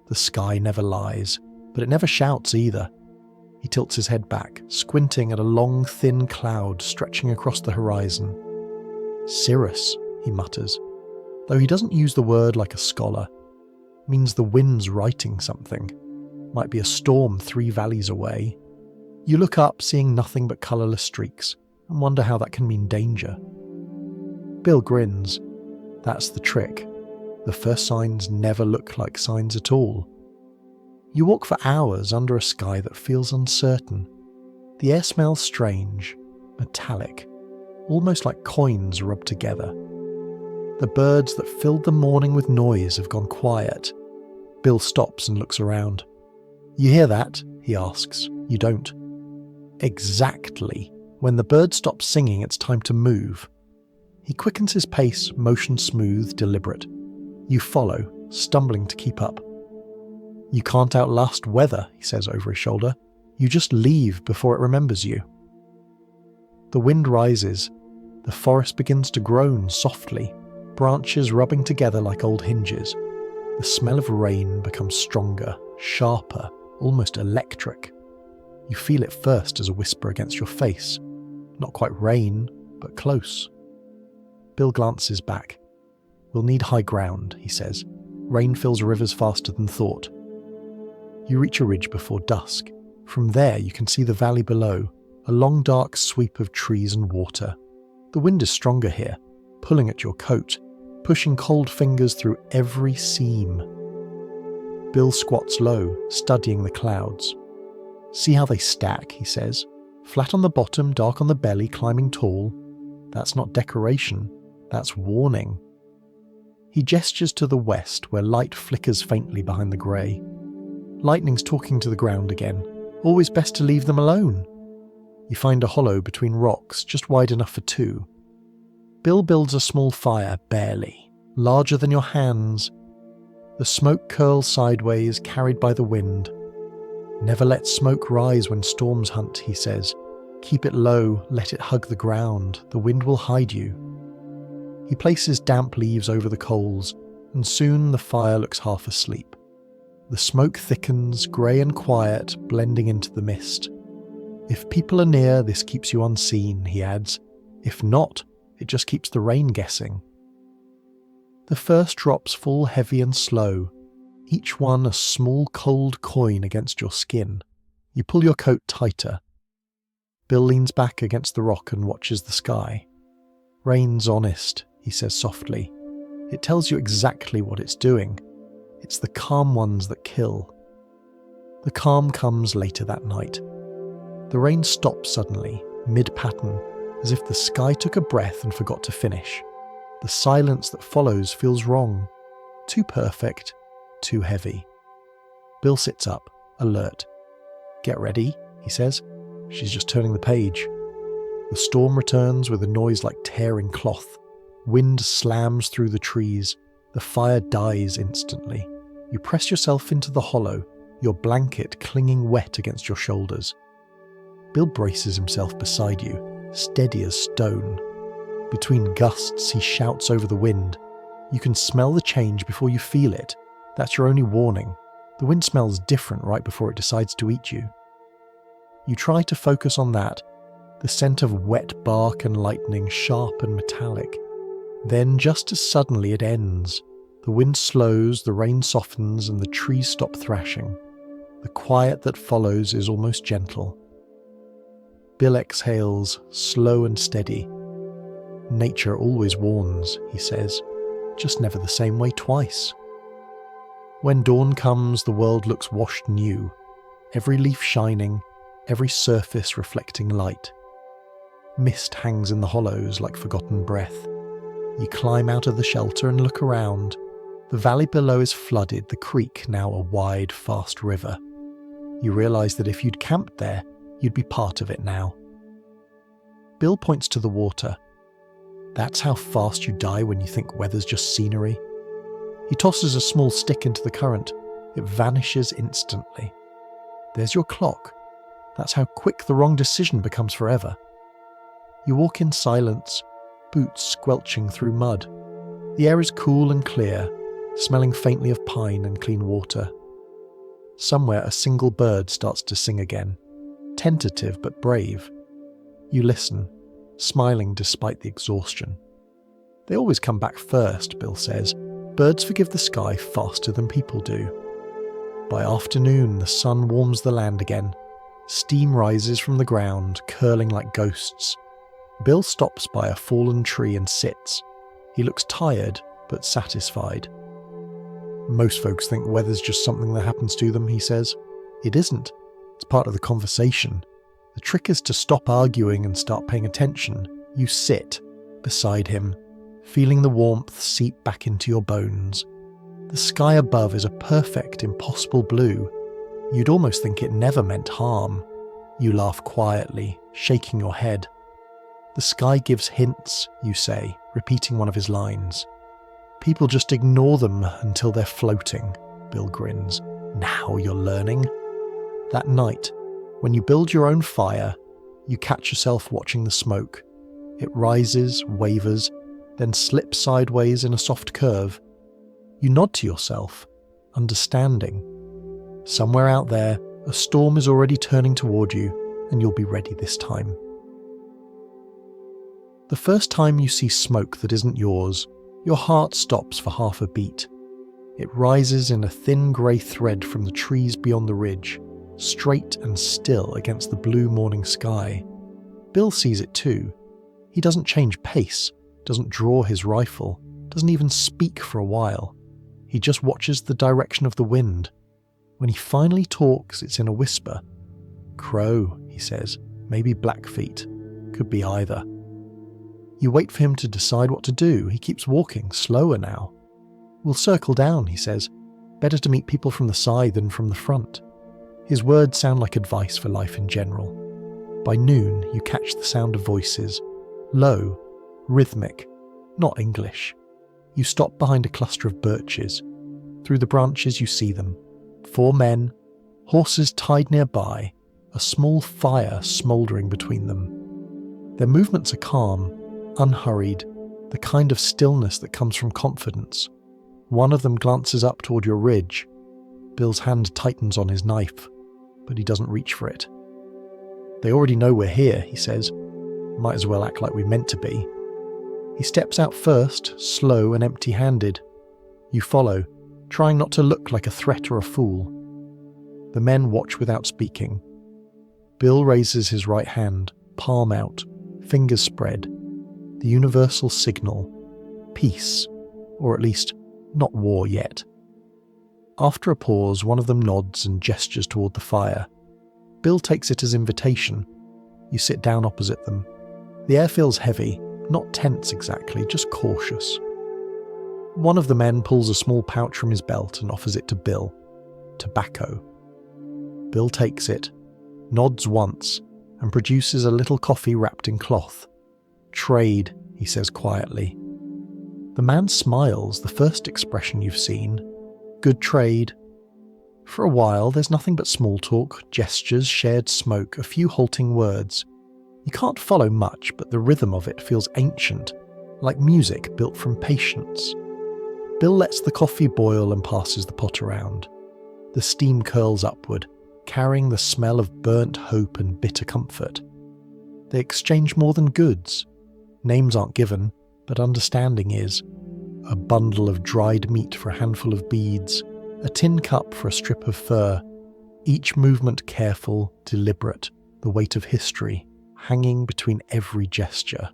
the sky never lies, but it never shouts either. He tilts his head back, squinting at a long, thin cloud stretching across the horizon. Cirrus, he mutters, though he doesn't use the word like a scholar. Means the wind's writing something. Might be a storm 3 valleys away. You look up, seeing nothing but colourless streaks, and wonder how that can mean danger. Bill grins. That's the trick. The first signs never look like signs at all. You walk for hours under a sky that feels uncertain. The air smells strange, metallic, almost like coins rubbed together. The birds that filled the morning with noise have gone quiet. Bill stops and looks around. You hear that? He asks. You don't. Exactly. When the bird stops singing, it's time to move. He quickens his pace, motion smooth, deliberate. You follow, stumbling to keep up. You can't outlast weather, he says over his shoulder. You just leave before it remembers you. The wind rises. The forest begins to groan softly, branches rubbing together like old hinges. The smell of rain becomes stronger, sharper, almost electric. You feel it first as a whisper against your face. Not quite rain, but close. Bill glances back. We'll need high ground, he says. Rain fills rivers faster than thought. You reach a ridge before dusk. From there you can see the valley below, a long dark sweep of trees and water. The wind is stronger here, pulling at your coat, pushing cold fingers through every seam. Bill squats low, studying the clouds. See how they stack, he says. Flat on the bottom, dark on the belly, climbing tall. That's not decoration, that's warning. He gestures to the west, where light flickers faintly behind the grey. Lightning's talking to the ground again. Always best to leave them alone. You find a hollow between rocks, just wide enough for two. Bill builds a small fire, barely, larger than your hands. The smoke curls sideways, carried by the wind. Never let smoke rise when storms hunt, he says. Keep it low, let it hug the ground, the wind will hide you. He places damp leaves over the coals, and soon the fire looks half asleep. The smoke thickens, grey and quiet, blending into the mist. If people are near, this keeps you unseen, he adds. If not, it just keeps the rain guessing. The first drops fall heavy and slow, each one a small cold coin against your skin. You pull your coat tighter. Bill leans back against the rock and watches the sky. Rain's honest, he says softly. It tells you exactly what it's doing. It's the calm ones that kill. The calm comes later that night. The rain stops suddenly, mid-pattern, as if the sky took a breath and forgot to finish. The silence that follows feels wrong. Too perfect, too heavy. Bill sits up, alert. Get ready, he says. She's just turning the page. The storm returns with a noise like tearing cloth. Wind slams through the trees. The fire dies instantly. You press yourself into the hollow, your blanket clinging wet against your shoulders. Bill braces himself beside you, steady as stone. Between gusts, he shouts over the wind. You can smell the change before you feel it. That's your only warning. The wind smells different right before it decides to eat you. You try to focus on that, the scent of wet bark and lightning, sharp and metallic. Then, just as suddenly, it ends. The wind slows, the rain softens, and the trees stop thrashing. The quiet that follows is almost gentle. Bill exhales, slow and steady. Nature always warns, he says, just never the same way twice. When dawn comes, the world looks washed new, every leaf shining, every surface reflecting light. Mist hangs in the hollows like forgotten breath. You climb out of the shelter and look around. The valley below is flooded, the creek now a wide, fast river. You realise that if you'd camped there, you'd be part of it now. Bill points to the water. That's how fast you die when you think weather's just scenery. He tosses a small stick into the current. It vanishes instantly. There's your clock. That's how quick the wrong decision becomes forever. You walk in silence, boots squelching through mud. The air is cool and clear, smelling faintly of pine and clean water. Somewhere a single bird starts to sing again, tentative but brave. You listen, smiling despite the exhaustion. They always come back first, Bill says. Birds forgive the sky faster than people do. By afternoon, the sun warms the land again. Steam rises from the ground, curling like ghosts. Bill stops by a fallen tree and sits. He looks tired, but satisfied. Most folks think weather's just something that happens to them, he says. It isn't. It's part of the conversation. The trick is to stop arguing and start paying attention. You sit beside him, feeling the warmth seep back into your bones. The sky above is a perfect, impossible blue. You'd almost think it never meant harm. You laugh quietly, shaking your head. The sky gives hints, you say, repeating one of his lines. People just ignore them until they're floating, Bill grins. Now you're learning. That night, when you build your own fire, you catch yourself watching the smoke. It rises, wavers, then slips sideways in a soft curve. You nod to yourself, understanding. Somewhere out there, a storm is already turning toward you, and you'll be ready this time. The first time you see smoke that isn't yours, your heart stops for half a beat. It rises in a thin grey thread from the trees beyond the ridge. straight and still against the blue morning sky. Bill sees it too. He doesn't change pace, doesn't draw his rifle, doesn't even speak for a while. He just watches the direction of the wind. When he finally talks, it's in a whisper. "Crow," he says, "maybe Blackfeet. Could be either." You wait for him to decide what to do. He keeps walking, slower now. "We'll circle down," he says. "Better to meet people from the side than from the front." His words sound like advice for life in general. By noon, you catch the sound of voices. Low, rhythmic, not English. You stop behind a cluster of birches. Through the branches you see them. 4 men, horses tied nearby, a small fire smouldering between them. Their movements are calm, unhurried, the kind of stillness that comes from confidence. One of them glances up toward your ridge. Bill's hand tightens on his knife, but he doesn't reach for it. "They already know we're here," he says. "Might as well act like we meant to be." He steps out first, slow and empty-handed. You follow, trying not to look like a threat or a fool. The men watch without speaking. Bill raises his right hand, palm out, fingers spread. The universal signal. Peace, or at least not war yet. After a pause, one of them nods and gestures toward the fire. Bill takes it as invitation. You sit down opposite them. The air feels heavy, not tense exactly, just cautious. One of the men pulls a small pouch from his belt and offers it to Bill. Tobacco. Bill takes it, nods once, and produces a little coffee wrapped in cloth. "Trade," he says quietly. The man smiles, the first expression you've seen. "Good trade." For a while, there's nothing but small talk, gestures, shared smoke, a few halting words. You can't follow much, but the rhythm of it feels ancient, like music built from patience. Bill lets the coffee boil and passes the pot around. The steam curls upward, carrying the smell of burnt hope and bitter comfort. They exchange more than goods. Names aren't given, but understanding is. A bundle of dried meat for a handful of beads, a tin cup for a strip of fur, each movement careful, deliberate, the weight of history, hanging between every gesture.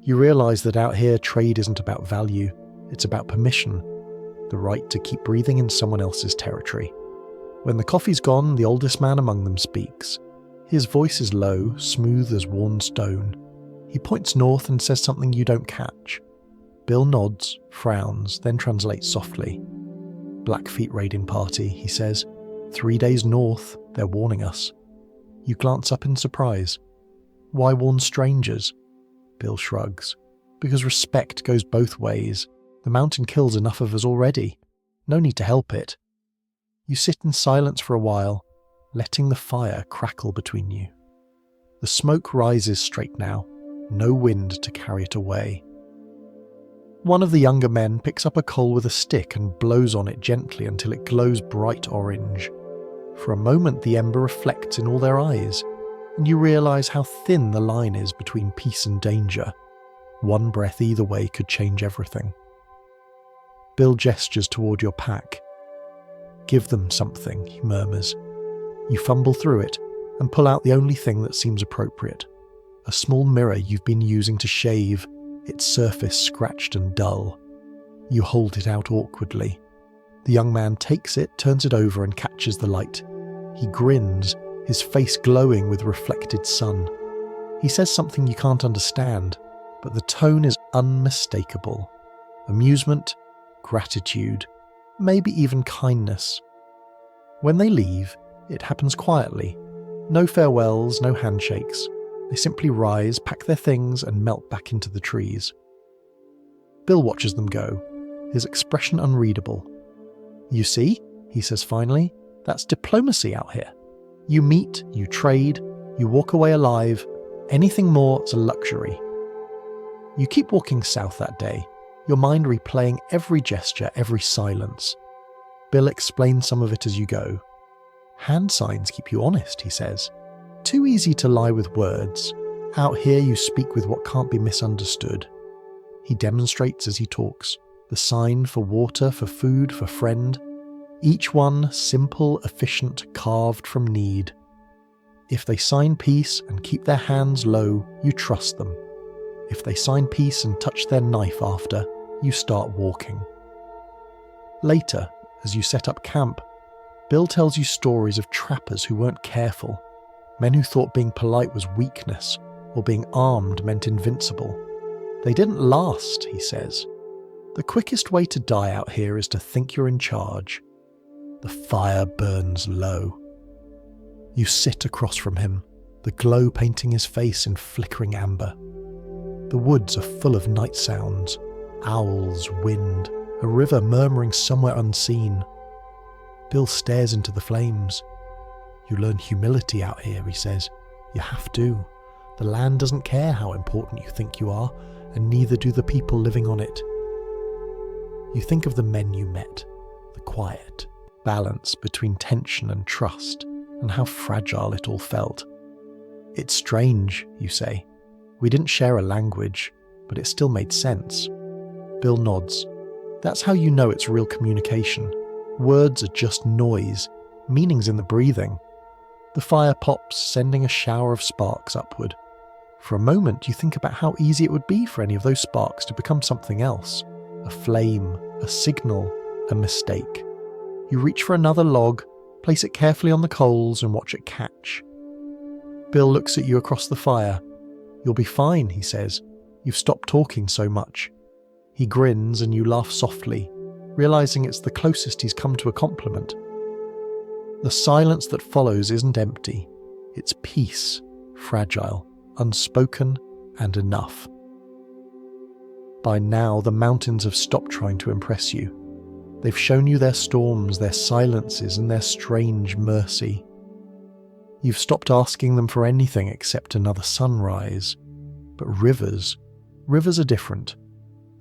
You realise that out here trade isn't about value, it's about permission, the right to keep breathing in someone else's territory. When the coffee's gone, the oldest man among them speaks. His voice is low, smooth as worn stone. He points north and says something you don't catch. Bill nods, frowns, then translates softly. "Blackfeet raiding party," he says. 3 days north, they're warning us." You glance up in surprise. "Why warn strangers?" Bill shrugs. "Because respect goes both ways. The mountain kills enough of us already. No need to help it." You sit in silence for a while, letting the fire crackle between you. The smoke rises straight now, no wind to carry it away. One of the younger men picks up a coal with a stick and blows on it gently until it glows bright orange. For a moment the ember reflects in all their eyes, and you realise how thin the line is between peace and danger. One breath either way could change everything. Bill gestures toward your pack. "Give them something," he murmurs. You fumble through it and pull out the only thing that seems appropriate. A small mirror you've been using to shave, its surface scratched and dull. You hold it out awkwardly. The young man takes it, turns it over and catches the light. He grins, his face glowing with reflected sun. He says something you can't understand, but the tone is unmistakable. Amusement, gratitude, maybe even kindness. When they leave, it happens quietly. No farewells, no handshakes. They simply rise, pack their things, and melt back into the trees. Bill watches them go, his expression unreadable. "You see," he says finally, "that's diplomacy out here. You meet, you trade, you walk away alive. Anything more is a luxury." You keep walking south that day, your mind replaying every gesture, every silence. Bill explains some of it as you go. "Hand signs keep you honest," he says. "Too easy to lie with words. Out here you speak with what can't be misunderstood." He demonstrates as he talks. The sign for water, for food, for friend. Each one simple, efficient, carved from need. If they sign peace and keep their hands low, you trust them. If they sign peace and touch their knife after, you start walking. Later, as you set up camp, Bill tells you stories of trappers who weren't careful, men who thought being polite was weakness, or being armed meant invincible. They didn't last, he says. The quickest way to die out here is to think you're in charge. The fire burns low. You sit across from him, the glow painting his face in flickering amber. The woods are full of night sounds, owls, wind, a river murmuring somewhere unseen. Bill stares into the flames. You learn humility out here, he says. You have to. The land doesn't care how important you think you are, and neither do the people living on it. You think of the men you met, the quiet balance between tension and trust, and how fragile it all felt. It's strange, you say. We didn't share a language, but it still made sense. Bill nods. That's how you know it's real communication. Words are just noise, meaning's in the breathing. The fire pops, sending a shower of sparks upward. For a moment, you think about how easy it would be for any of those sparks to become something else. A flame, a signal, a mistake. You reach for another log, place it carefully on the coals and watch it catch. Bill looks at you across the fire. You'll be fine, he says. You've stopped talking so much. He grins and you laugh softly, realizing it's the closest he's come to a compliment. The silence that follows isn't empty. It's peace, fragile, unspoken, and enough. By now, the mountains have stopped trying to impress you. They've shown you their storms, their silences, and their strange mercy. You've stopped asking them for anything except another sunrise. But rivers are different.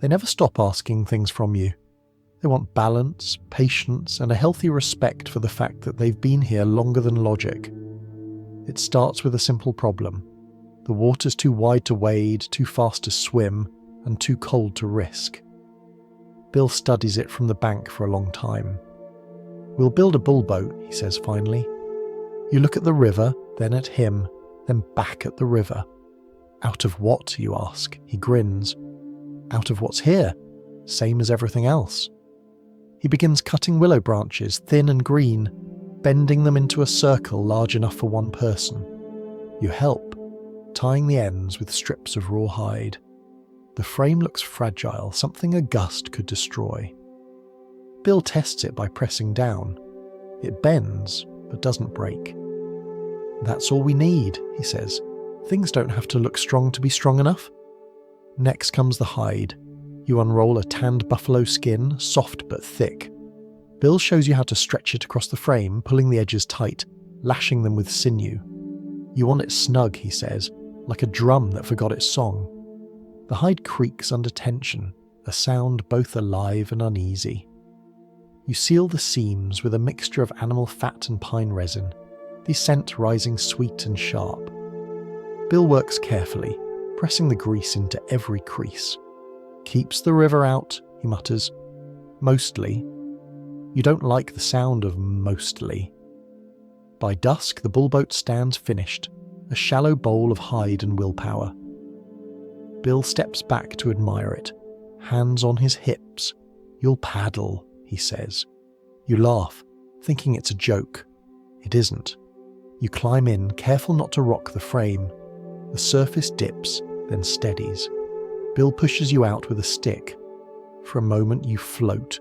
They never stop asking things from you. They want balance, patience, and a healthy respect for the fact that they've been here longer than logic. It starts with a simple problem. The water's too wide to wade, too fast to swim, and too cold to risk. Bill studies it from the bank for a long time. We'll build a bullboat, he says finally. You look at the river, then at him, then back at the river. Out of what, you ask? He grins. Out of what's here, same as everything else. He begins cutting willow branches, thin and green, bending them into a circle large enough for one person. You help, tying the ends with strips of raw hide. The frame looks fragile, something a gust could destroy. Bill tests it by pressing down. It bends, but doesn't break. That's all we need, he says. Things don't have to look strong to be strong enough. Next comes the hide. You unroll a tanned buffalo skin, soft but thick. Bill shows you how to stretch it across the frame, pulling the edges tight, lashing them with sinew. You want it snug, he says, like a drum that forgot its song. The hide creaks under tension, a sound both alive and uneasy. You seal the seams with a mixture of animal fat and pine resin, the scent rising sweet and sharp. Bill works carefully, pressing the grease into every crease. Keeps the river out, he mutters. Mostly. You don't like the sound of mostly. By dusk, the bullboat stands finished, a shallow bowl of hide and willpower. Bill steps back to admire it, hands on his hips. You'll paddle, he says. You laugh, thinking it's a joke. It isn't. You climb in, careful not to rock the frame. The surface dips, then steadies. Bill pushes you out with a stick. For a moment you float,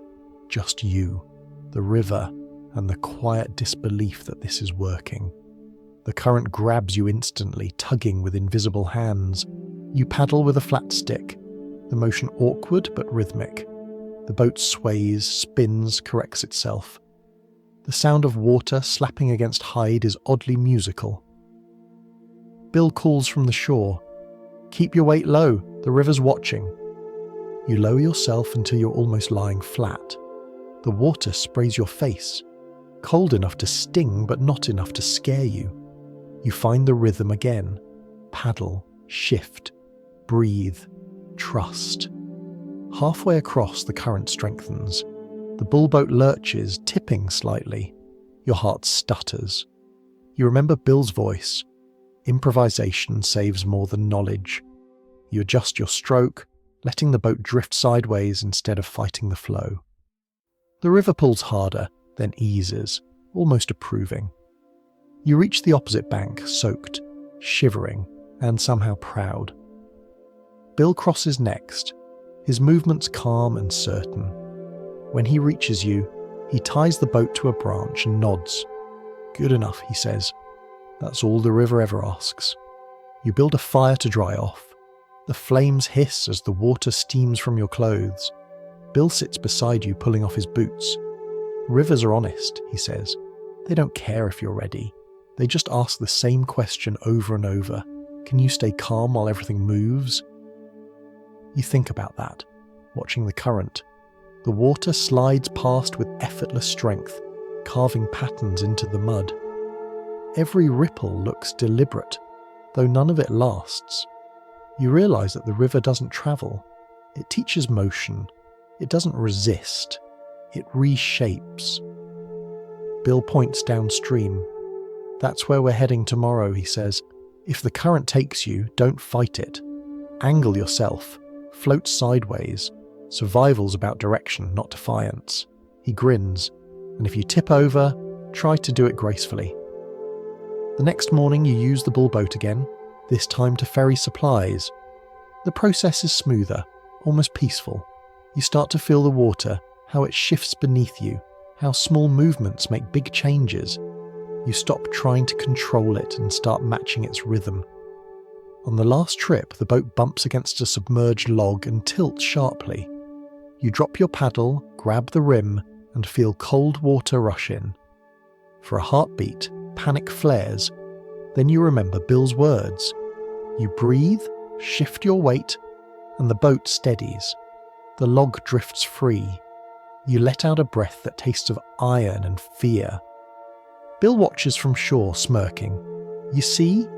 just you, the river, and the quiet disbelief that this is working. The current grabs you instantly, tugging with invisible hands. You paddle with a flat stick, the motion awkward but rhythmic. The boat sways, spins, corrects itself. The sound of water slapping against hide is oddly musical. Bill calls from the shore. Keep your weight low, the river's watching. You lower yourself until you're almost lying flat. The water sprays your face, cold enough to sting but not enough to scare you. You find the rhythm again. Paddle, shift, breathe, trust. Halfway across, the current strengthens. The bullboat lurches, tipping slightly. Your heart stutters. You remember Bill's voice. Improvisation saves more than knowledge. You adjust your stroke, letting the boat drift sideways instead of fighting the flow. The river pulls harder, then eases, almost approving. You reach the opposite bank, soaked, shivering, and somehow proud. Bill crosses next, his movements calm and certain. When he reaches you, he ties the boat to a branch and nods. "Good enough," he says. "That's all the river ever asks." You build a fire to dry off. The flames hiss as the water steams from your clothes. Bill sits beside you, pulling off his boots. "Rivers are honest," he says. "They don't care if you're ready. They just ask the same question over and over. Can you stay calm while everything moves?" You think about that, watching the current. The water slides past with effortless strength, carving patterns into the mud. Every ripple looks deliberate, though none of it lasts. You realise that the river doesn't travel. It teaches motion. It doesn't resist. It reshapes. Bill points downstream. "That's where we're heading tomorrow," he says. "If the current takes you, don't fight it. Angle yourself. Float sideways. Survival's about direction, not defiance." He grins. "And if you tip over, try to do it gracefully." The next morning you use the bullboat again, this time to ferry supplies. The process is smoother, almost peaceful. You start to feel the water, how it shifts beneath you, how small movements make big changes. You stop trying to control it and start matching its rhythm. On the last trip, the boat bumps against a submerged log and tilts sharply. You drop your paddle, grab the rim, and feel cold water rush in. For a heartbeat, panic flares. Then you remember Bill's words. You breathe, shift your weight, and the boat steadies. The log drifts free. You let out a breath that tastes of iron and fear. Bill watches from shore, smirking. You see?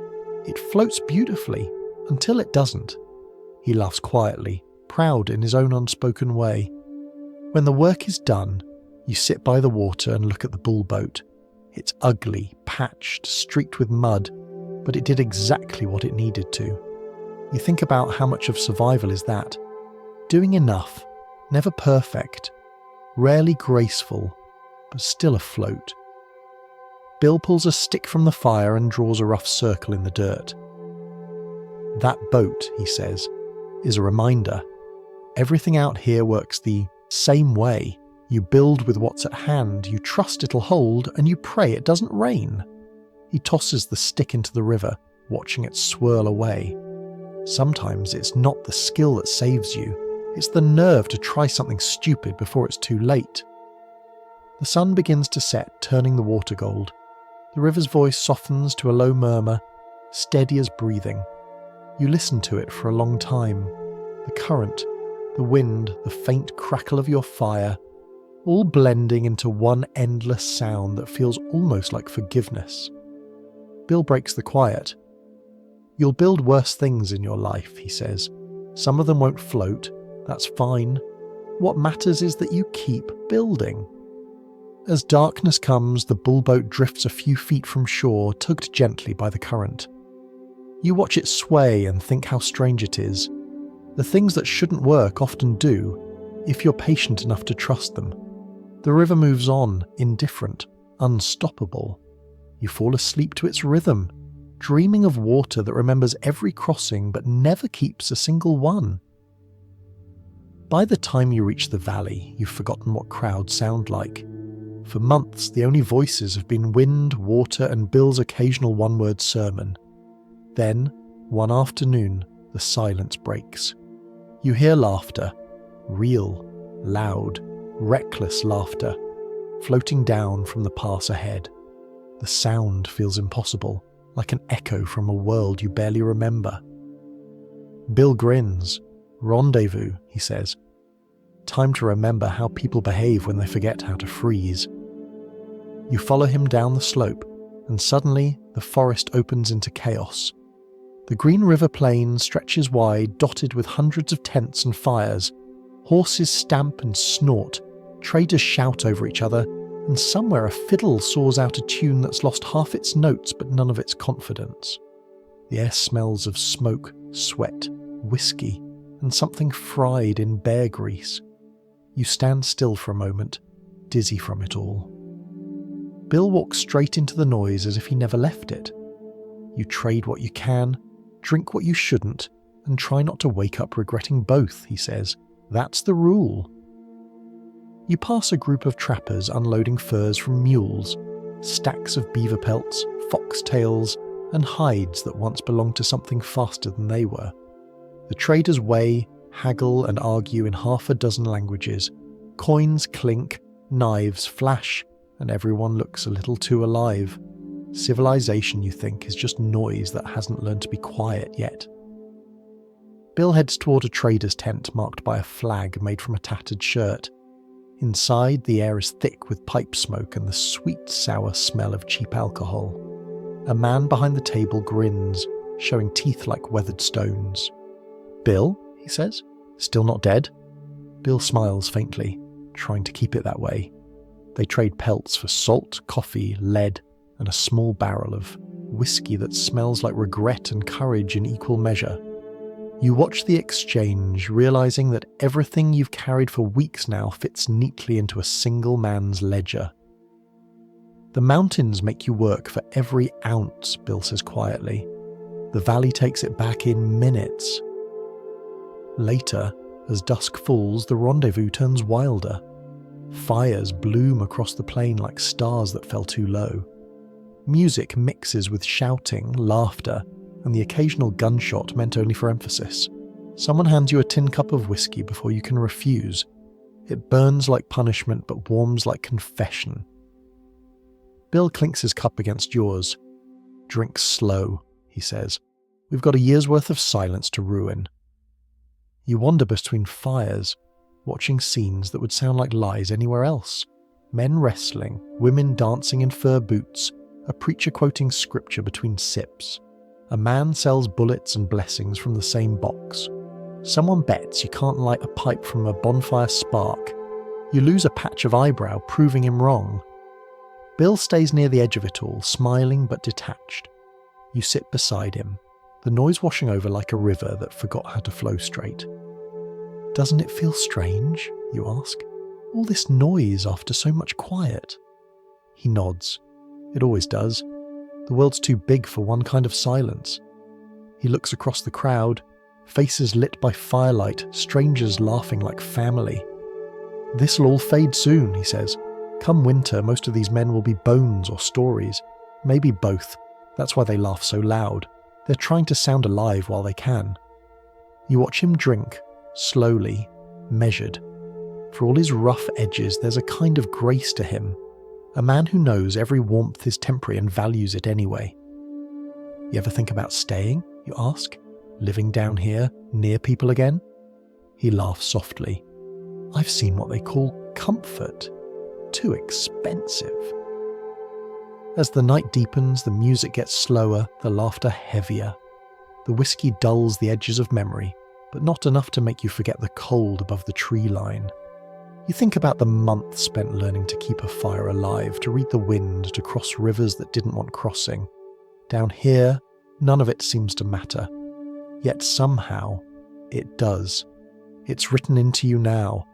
It floats beautifully, until it doesn't. He laughs quietly, proud in his own unspoken way. When the work is done, you sit by the water and look at the bullboat. It's ugly, patched, streaked with mud, but it did exactly what it needed to. You think about how much of survival is that. Doing enough, never perfect, rarely graceful, but still afloat. Bill pulls a stick from the fire and draws a rough circle in the dirt. "That boat," he says, "is a reminder. Everything out here works the same way. You build with what's at hand, you trust it'll hold, and you pray it doesn't rain." He tosses the stick into the river, watching it swirl away. Sometimes it's not the skill that saves you, it's the nerve to try something stupid before it's too late. The sun begins to set, turning the water gold. The river's voice softens to a low murmur, steady as breathing. You listen to it for a long time. The current, the wind, the faint crackle of your fire, all blending into one endless sound that feels almost like forgiveness. Bill breaks the quiet. "You'll build worse things in your life," he says. "Some of them won't float. That's fine. What matters is that you keep building." As darkness comes, the bullboat drifts a few feet from shore, tugged gently by the current. You watch it sway and think how strange it is. The things that shouldn't work often do, if you're patient enough to trust them. The river moves on, indifferent, unstoppable. You fall asleep to its rhythm, dreaming of water that remembers every crossing but never keeps a single one. By the time you reach the valley, you've forgotten what crowds sound like. For months, the only voices have been wind, water, and Bill's occasional one-word sermon. Then, one afternoon, the silence breaks. You hear laughter, real, loud, reckless laughter, floating down from the pass ahead. The sound feels impossible, like an echo from a world you barely remember. Bill grins. "Rendezvous," he says. "Time to remember how people behave when they forget how to freeze." You follow him down the slope, and suddenly the forest opens into chaos. The Green River plain stretches wide, dotted with hundreds of tents and fires. Horses stamp and snort, Traders shout over each other, and somewhere a fiddle saws out a tune that's lost half its notes but none of its confidence. The air smells of smoke, sweat, whiskey, and something fried in bear grease. You stand still for a moment, dizzy from it all. Bill walks straight into the noise as if he never left it. You trade what you can, drink what you shouldn't, and try not to wake up regretting both, he says. That's the rule. You pass a group of trappers unloading furs from mules, stacks of beaver pelts, foxtails, and hides that once belonged to something faster than they were. The traders weigh, haggle, and argue in half a dozen languages. Coins clink, knives flash, and everyone looks a little too alive. Civilization, you think, is just noise that hasn't learned to be quiet yet. Bill heads toward a trader's tent marked by a flag made from a tattered shirt. Inside, the air is thick with pipe smoke and the sweet, sour smell of cheap alcohol. A man behind the table grins, showing teeth like weathered stones. "Bill?" he says. "Still not dead?" Bill smiles faintly, trying to keep it that way. They trade pelts for salt, coffee, lead, and a small barrel of whiskey that smells like regret and courage in equal measure. You watch the exchange, realizing that everything you've carried for weeks now fits neatly into a single man's ledger. "The mountains make you work for every ounce," Bill says quietly. "The valley takes it back in minutes." Later, as dusk falls, the rendezvous turns wilder. Fires bloom across the plain like stars that fell too low. Music mixes with shouting, laughter, and the occasional gunshot meant only for emphasis. Someone hands you a tin cup of whiskey before you can refuse. It burns like punishment but warms like confession. Bill clinks his cup against yours. "Drink slow," he says. "We've got a year's worth of silence to ruin." You wander between fires, watching scenes that would sound like lies anywhere else. Men wrestling, women dancing in fur boots, a preacher quoting scripture between sips. A man sells bullets and blessings from the same box. Someone bets you can't light a pipe from a bonfire spark. You lose a patch of eyebrow, proving him wrong. Bill stays near the edge of it all, smiling but detached. You sit beside him, the noise washing over like a river that forgot how to flow straight. "Doesn't it feel strange?" you ask. "All this noise after so much quiet?" He nods. It always does. The world's too big for one kind of silence. He looks across the crowd, faces lit by firelight, strangers laughing like family. "This'll all fade soon," he says. "Come winter, most of these men will be bones or stories. Maybe both. That's why they laugh so loud. They're trying to sound alive while they can." You watch him drink, slowly, measured. For all his rough edges, there's a kind of grace to him. A man who knows every warmth is temporary and values it anyway. "You ever think about staying?" you ask. "Living down here, near people again?" He laughs softly. "I've seen what they call comfort. Too expensive." As the night deepens, the music gets slower, the laughter heavier. The whiskey dulls the edges of memory, but not enough to make you forget the cold above the tree line. You think about the months spent learning to keep a fire alive, to read the wind, to cross rivers that didn't want crossing. Down here, none of it seems to matter. Yet somehow, it does. It's written into you now.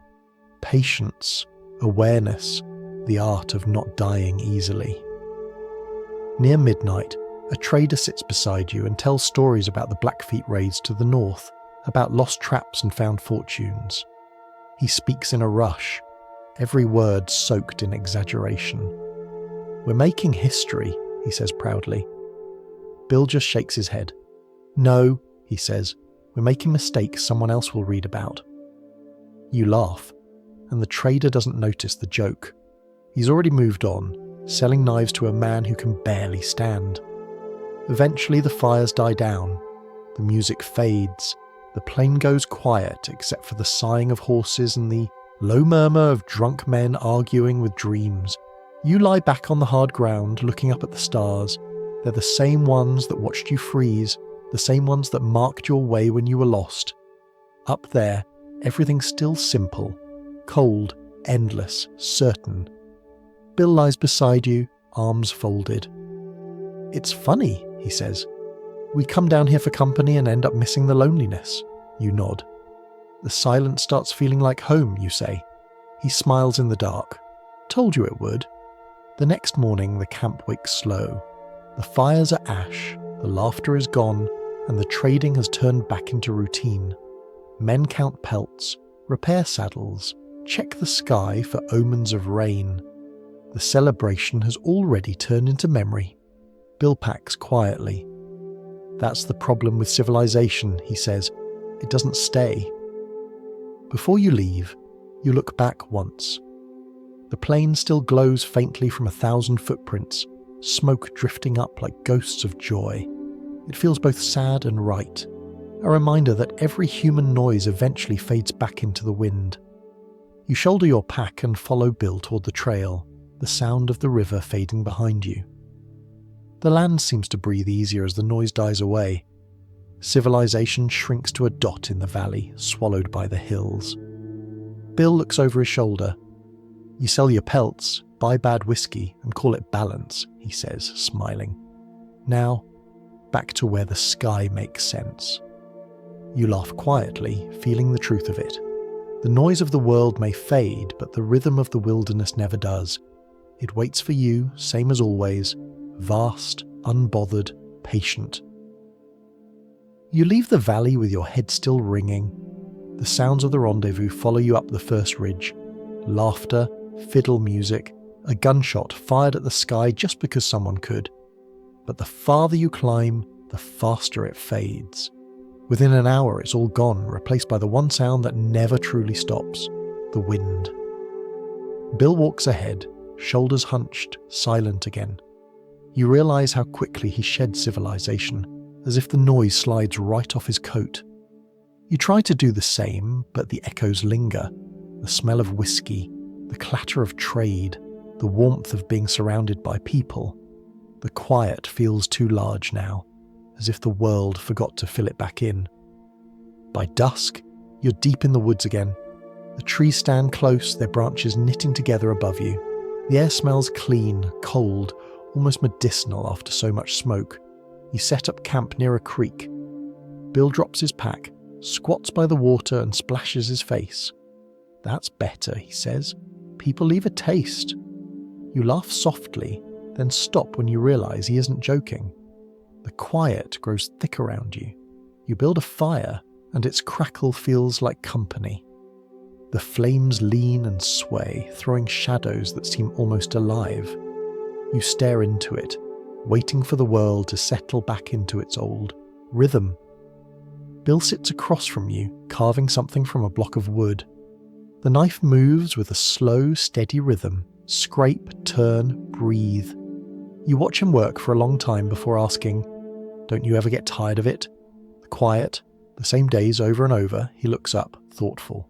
Patience, awareness, the art of not dying easily. Near midnight, a trader sits beside you and tells stories about the Blackfeet raids to the north, about lost traps and found fortunes. He speaks in a rush, every word soaked in exaggeration. "We're making history," he says proudly. Bill just shakes his head. "No," he says, "we're making mistakes someone else will read about." You laugh, and the trader doesn't notice the joke. He's already moved on, selling knives to a man who can barely stand. Eventually the fires die down, the music fades, the plain goes quiet except for the sighing of horses and the low murmur of drunk men arguing with dreams. You lie back on the hard ground, looking up at the stars. They're the same ones that watched you freeze, the same ones that marked your way when you were lost. Up there, everything's still simple, cold, endless, certain. Bill lies beside you, arms folded. "It's funny," he says. "We come down here for company and end up missing the loneliness." You nod. "The silence starts feeling like home," you say. He smiles in the dark. "Told you it would." The next morning, the camp wakes slow. The fires are ash, the laughter is gone, and the trading has turned back into routine. Men count pelts, repair saddles, check the sky for omens of rain. The celebration has already turned into memory. Bill packs quietly. "That's the problem with civilization," he says. "It doesn't stay." Before you leave, you look back once. The plain still glows faintly from 1,000 footprints, smoke drifting up like ghosts of joy. It feels both sad and right, a reminder that every human noise eventually fades back into the wind. You shoulder your pack and follow Bill toward the trail, the sound of the river fading behind you. The land seems to breathe easier as the noise dies away. Civilization shrinks to a dot in the valley, swallowed by the hills. Bill looks over his shoulder. "You sell your pelts, buy bad whiskey, and call it balance," he says, smiling. "Now, back to where the sky makes sense." You laugh quietly, feeling the truth of it. The noise of the world may fade, but the rhythm of the wilderness never does. It waits for you, same as always, vast, unbothered, patient. You leave the valley with your head still ringing. The sounds of the rendezvous follow you up the first ridge. Laughter, fiddle music, a gunshot fired at the sky just because someone could. But the farther you climb, the faster it fades. Within an hour it's all gone, replaced by the one sound that never truly stops, the wind. Bill walks ahead, shoulders hunched, silent again. You realise how quickly he shed civilization, as if the noise slides right off his coat. You try to do the same, but the echoes linger. The smell of whiskey, the clatter of trade, the warmth of being surrounded by people. The quiet feels too large now, as if the world forgot to fill it back in. By dusk, you're deep in the woods again. The trees stand close, their branches knitting together above you. The air smells clean, cold, almost medicinal after so much smoke. You set up camp near a creek. Bill drops his pack, squats by the water and splashes his face. "That's better," he says. "People leave a taste." You laugh softly, then stop when you realise he isn't joking. The quiet grows thick around you. You build a fire, and its crackle feels like company. The flames lean and sway, throwing shadows that seem almost alive. You stare into it, waiting for the world to settle back into its old rhythm. Bill sits across from you, carving something from a block of wood. The knife moves with a slow, steady rhythm. Scrape, turn, breathe. You watch him work for a long time before asking, "Don't you ever get tired of it?" The quiet, the same days over and over, he looks up, thoughtful.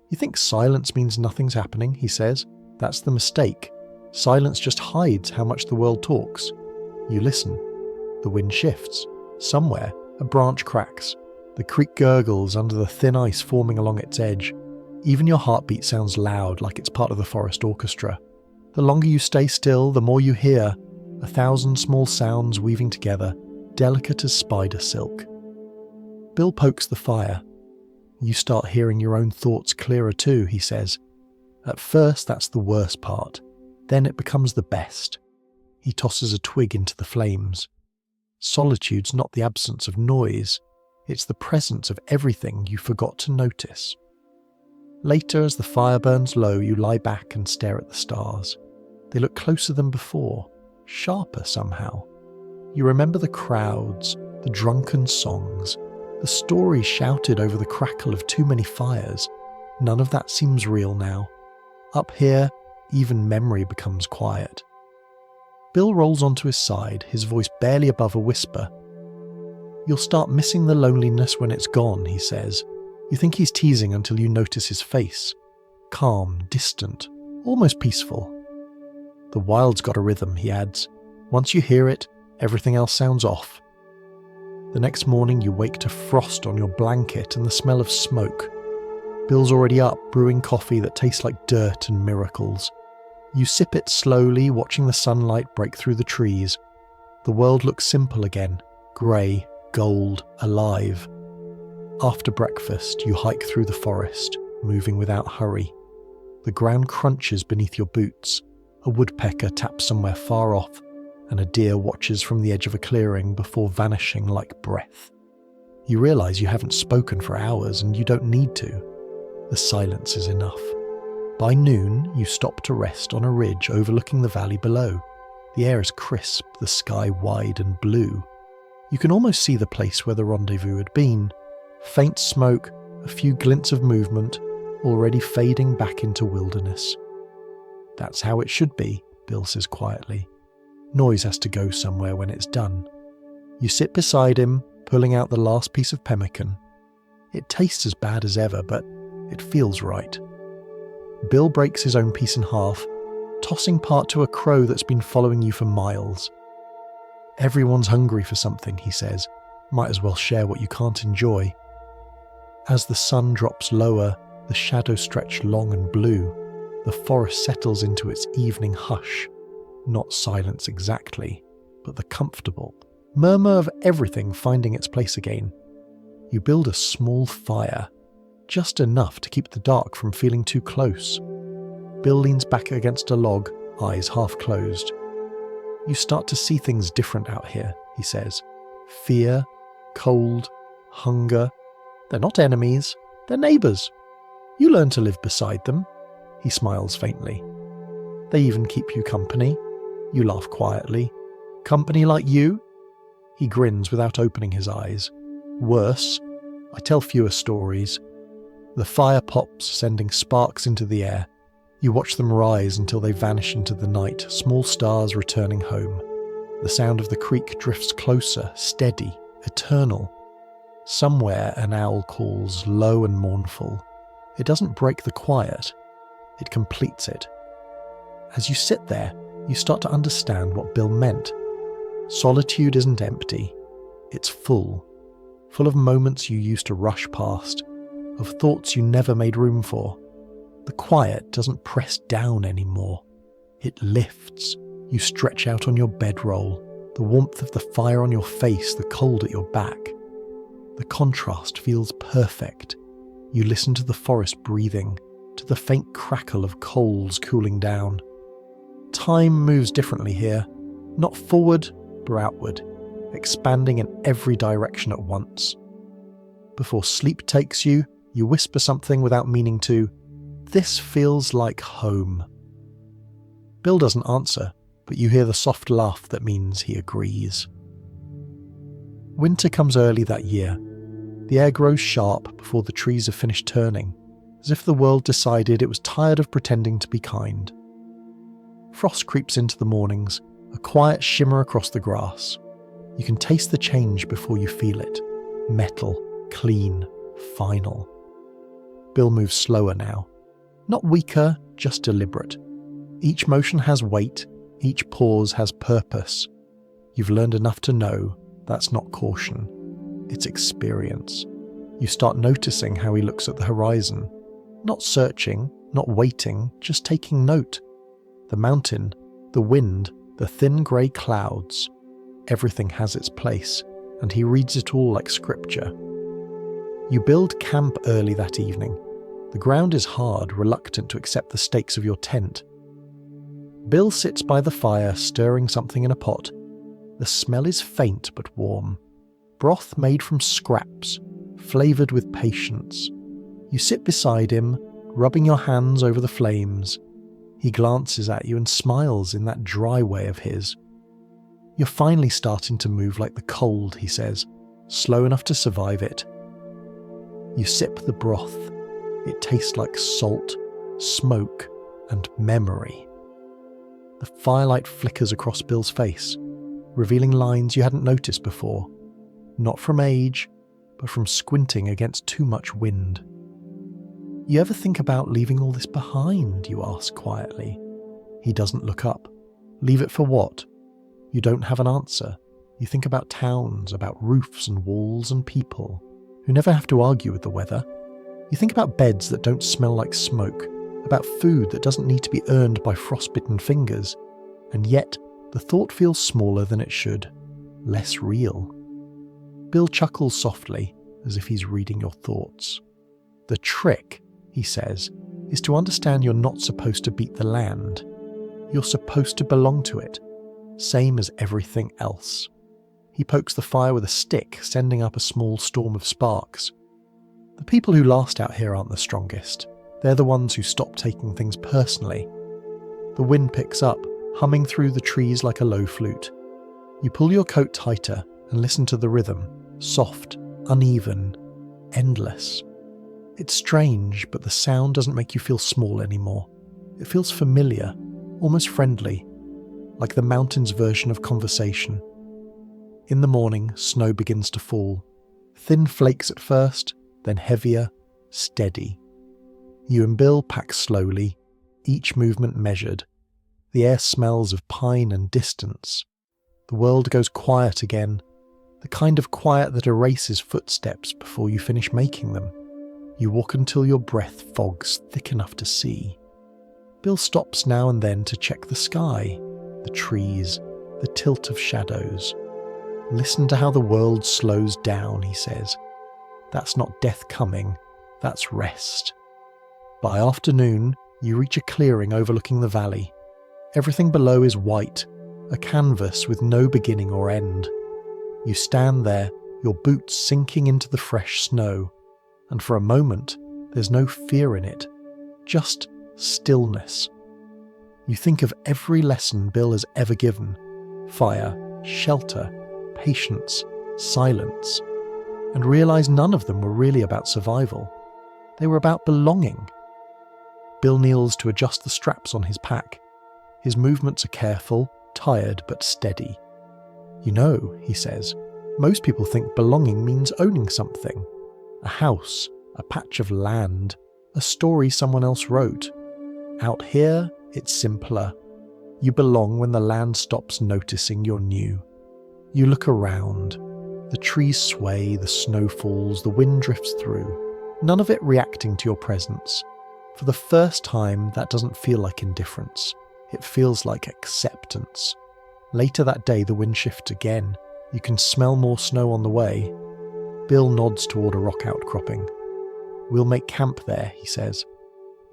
"You think silence means nothing's happening," he says. "That's the mistake. Silence just hides how much the world talks." You listen. The wind shifts. Somewhere, a branch cracks. The creek gurgles under the thin ice forming along its edge. Even your heartbeat sounds loud, like it's part of the forest orchestra. The longer you stay still, the more you hear, 1,000 small sounds weaving together, delicate as spider silk. Bill pokes the fire. "You start hearing your own thoughts clearer too," he says. "At first that's the worst part. Then it becomes the best." He tosses a twig into the flames. Solitude's not the absence of noise. It's the presence of everything you forgot to notice. Later, as the fire burns low, you lie back and stare at the stars. They look closer than before, sharper somehow. You remember the crowds, the drunken songs, the stories shouted over the crackle of too many fires. None of that seems real now. Up here, even memory becomes quiet. Bill rolls onto his side, his voice barely above a whisper. "You'll start missing the loneliness when it's gone," he says. You think he's teasing until you notice his face. Calm, distant, almost peaceful. "The wild's got a rhythm," he adds. "Once you hear it, everything else sounds off." The next morning you wake to frost on your blanket and the smell of smoke. Bill's already up, brewing coffee that tastes like dirt and miracles. You sip it slowly, watching the sunlight break through the trees. The world looks simple again, grey, gold, alive. After breakfast, you hike through the forest, moving without hurry. The ground crunches beneath your boots. A woodpecker taps somewhere far off, and a deer watches from the edge of a clearing before vanishing like breath. You realise you haven't spoken for hours, and you don't need to. The silence is enough. By noon, you stop to rest on a ridge overlooking the valley below. The air is crisp, the sky wide and blue. You can almost see the place where the rendezvous had been. Faint smoke, a few glints of movement, already fading back into wilderness. That's how it should be, Bill says quietly. Noise has to go somewhere when it's done. You sit beside him, pulling out the last piece of pemmican. It tastes as bad as ever, but it feels right. Bill breaks his own piece in half, tossing part to a crow that's been following you for miles. Everyone's hungry for something, he says. Might as well share what you can't enjoy. As the sun drops lower, the shadows stretch long and blue. The forest settles into its evening hush. Not silence exactly, but the comfortable murmur of everything finding its place again. You build a small fire, just enough to keep the dark from feeling too close. Bill leans back against a log, eyes half closed. You start to see things different out here, he says. Fear, cold, hunger. They're not enemies, they're neighbours. You learn to live beside them. He smiles faintly. They even keep you company. You laugh quietly. Company like you? He grins without opening his eyes. Worse, I tell fewer stories. The fire pops, sending sparks into the air. You watch them rise until they vanish into the night, small stars returning home. The sound of the creek drifts closer, steady, eternal. Somewhere an owl calls, low and mournful. It doesn't break the quiet, it completes it. As you sit there, you start to understand what Bill meant. Solitude isn't empty, it's full of moments you used to rush past, of thoughts you never made room for. The quiet doesn't press down anymore. It lifts. You stretch out on your bedroll, the warmth of the fire on your face, the cold at your back. The contrast feels perfect. You listen to the forest breathing, to the faint crackle of coals cooling down. Time moves differently here, not forward, but outward, expanding in every direction at once. Before sleep takes you, you whisper something without meaning to. This feels like home. Bill doesn't answer, but you hear the soft laugh that means he agrees. Winter comes early that year. The air grows sharp before the trees have finished turning, as if the world decided it was tired of pretending to be kind. Frost creeps into the mornings, a quiet shimmer across the grass. You can taste the change before you feel it. Metal, clean, final. Bill moves slower now. Not weaker, just deliberate. Each motion has weight, each pause has purpose. You've learned enough to know that's not caution, it's experience. You start noticing how he looks at the horizon. Not searching, not waiting, just taking note. The mountain, the wind, the thin grey clouds. Everything has its place, and he reads it all like scripture. You build camp early that evening. The ground is hard, reluctant to accept the stakes of your tent. Bill sits by the fire, stirring something in a pot. The smell is faint but warm. Broth made from scraps, flavoured with patience. You sit beside him, rubbing your hands over the flames. He glances at you and smiles in that dry way of his. You're finally starting to move like the cold, he says, slow enough to survive it. You sip the broth. It tastes like salt, smoke, and memory. The firelight flickers across Bill's face, revealing lines you hadn't noticed before. Not from age, but from squinting against too much wind. You ever think about leaving all this behind, you ask quietly. He doesn't look up. Leave it for what? You don't have an answer. You think about towns, about roofs and walls and people, who never have to argue with the weather. You think about beds that don't smell like smoke, about food that doesn't need to be earned by frostbitten fingers, and yet the thought feels smaller than it should, less real. Bill chuckles softly, as if he's reading your thoughts. The trick, he says, is to understand you're not supposed to beat the land. You're supposed to belong to it, same as everything else. He pokes the fire with a stick, sending up a small storm of sparks. The people who last out here aren't the strongest. They're the ones who stop taking things personally. The wind picks up, humming through the trees like a low flute. You pull your coat tighter and listen to the rhythm, soft, uneven, endless. It's strange, but the sound doesn't make you feel small anymore. It feels familiar, almost friendly, like the mountain's version of conversation. In the morning, snow begins to fall. Thin flakes at first, then heavier, steady. You and Bill pack slowly, each movement measured. The air smells of pine and distance. The world goes quiet again, the kind of quiet that erases footsteps before you finish making them. You walk until your breath fogs thick enough to see. Bill stops now and then to check the sky, the trees, the tilt of shadows. Listen to how the world slows down, he says. That's not death coming, that's rest. By afternoon, you reach a clearing overlooking the valley. Everything below is white, a canvas with no beginning or end. You stand there, your boots sinking into the fresh snow, and for a moment, there's no fear in it, just stillness. You think of every lesson Bill has ever given: fire, shelter, patience, silence, and realize none of them were really about survival. They were about belonging. Bill kneels to adjust the straps on his pack. His movements are careful, tired but steady. You know, he says, most people think belonging means owning something. A house, a patch of land, a story someone else wrote. Out here, it's simpler. You belong when the land stops noticing you're new. You look around. The trees sway, the snow falls, the wind drifts through. None of it reacting to your presence. For the first time, that doesn't feel like indifference. It feels like acceptance. Later that day, the wind shifts again. You can smell more snow on the way. Bill nods toward a rock outcropping. We'll make camp there, he says.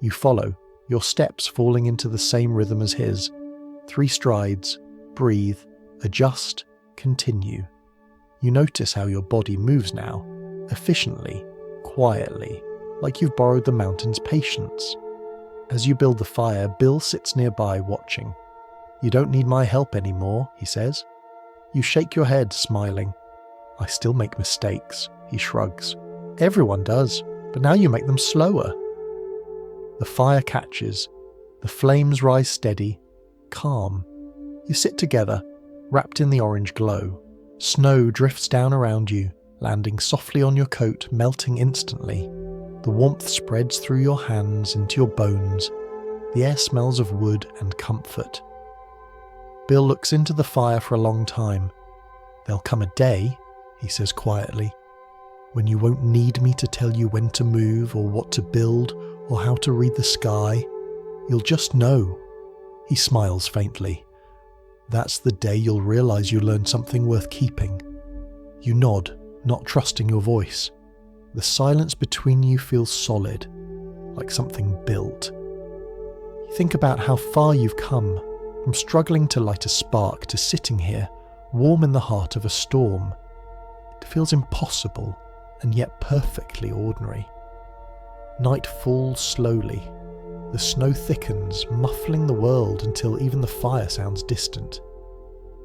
You follow, your steps falling into the same rhythm as his. 3 strides, breathe, adjust, continue. You notice how your body moves now, efficiently, quietly, like you've borrowed the mountain's patience. As you build the fire, Bill sits nearby watching. You don't need my help anymore, he says. You shake your head, smiling. I still make mistakes, he shrugs. Everyone does, but now you make them slower. The fire catches. The flames rise steady, calm. You sit together, wrapped in the orange glow. Snow drifts down around you, landing softly on your coat, melting instantly. The warmth spreads through your hands into your bones. The air smells of wood and comfort. Bill looks into the fire for a long time. There'll come a day, he says quietly, when you won't need me to tell you when to move or what to build or how to read the sky. You'll just know. He smiles faintly. That's the day you'll realize you learned something worth keeping. You nod, not trusting your voice. The silence between you feels solid, like something built. You think about how far you've come, from struggling to light a spark to sitting here, warm in the heart of a storm. It feels impossible, and yet perfectly ordinary. Night falls slowly. The snow thickens, muffling the world until even the fire sounds distant.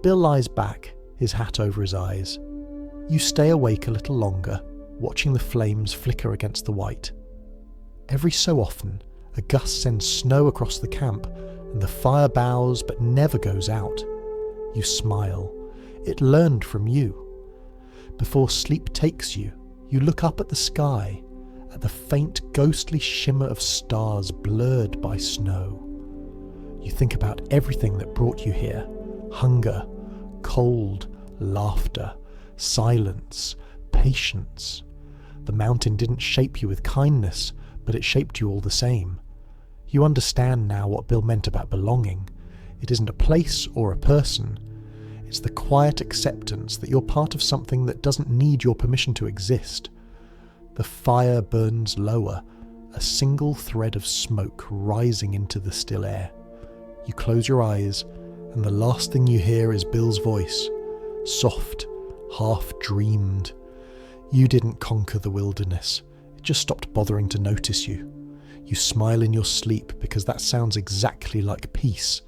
Bill lies back, his hat over his eyes. You stay awake a little longer, watching the flames flicker against the white. Every so often, a gust sends snow across the camp, and the fire bows but never goes out. You smile. It learned from you. Before sleep takes you, you look up at the sky, at the faint ghostly shimmer of stars blurred by snow. You think about everything that brought you here: hunger, cold, laughter, silence, patience. The mountain didn't shape you with kindness, but it shaped you all the same. You understand now what Bill meant about belonging. It isn't a place or a person. It's the quiet acceptance that you're part of something that doesn't need your permission to exist. The fire burns lower, a single thread of smoke rising into the still air. You close your eyes, and the last thing you hear is Bill's voice, soft, half-dreamed. You didn't conquer the wilderness. It just stopped bothering to notice you. You smile in your sleep because that sounds exactly like peace,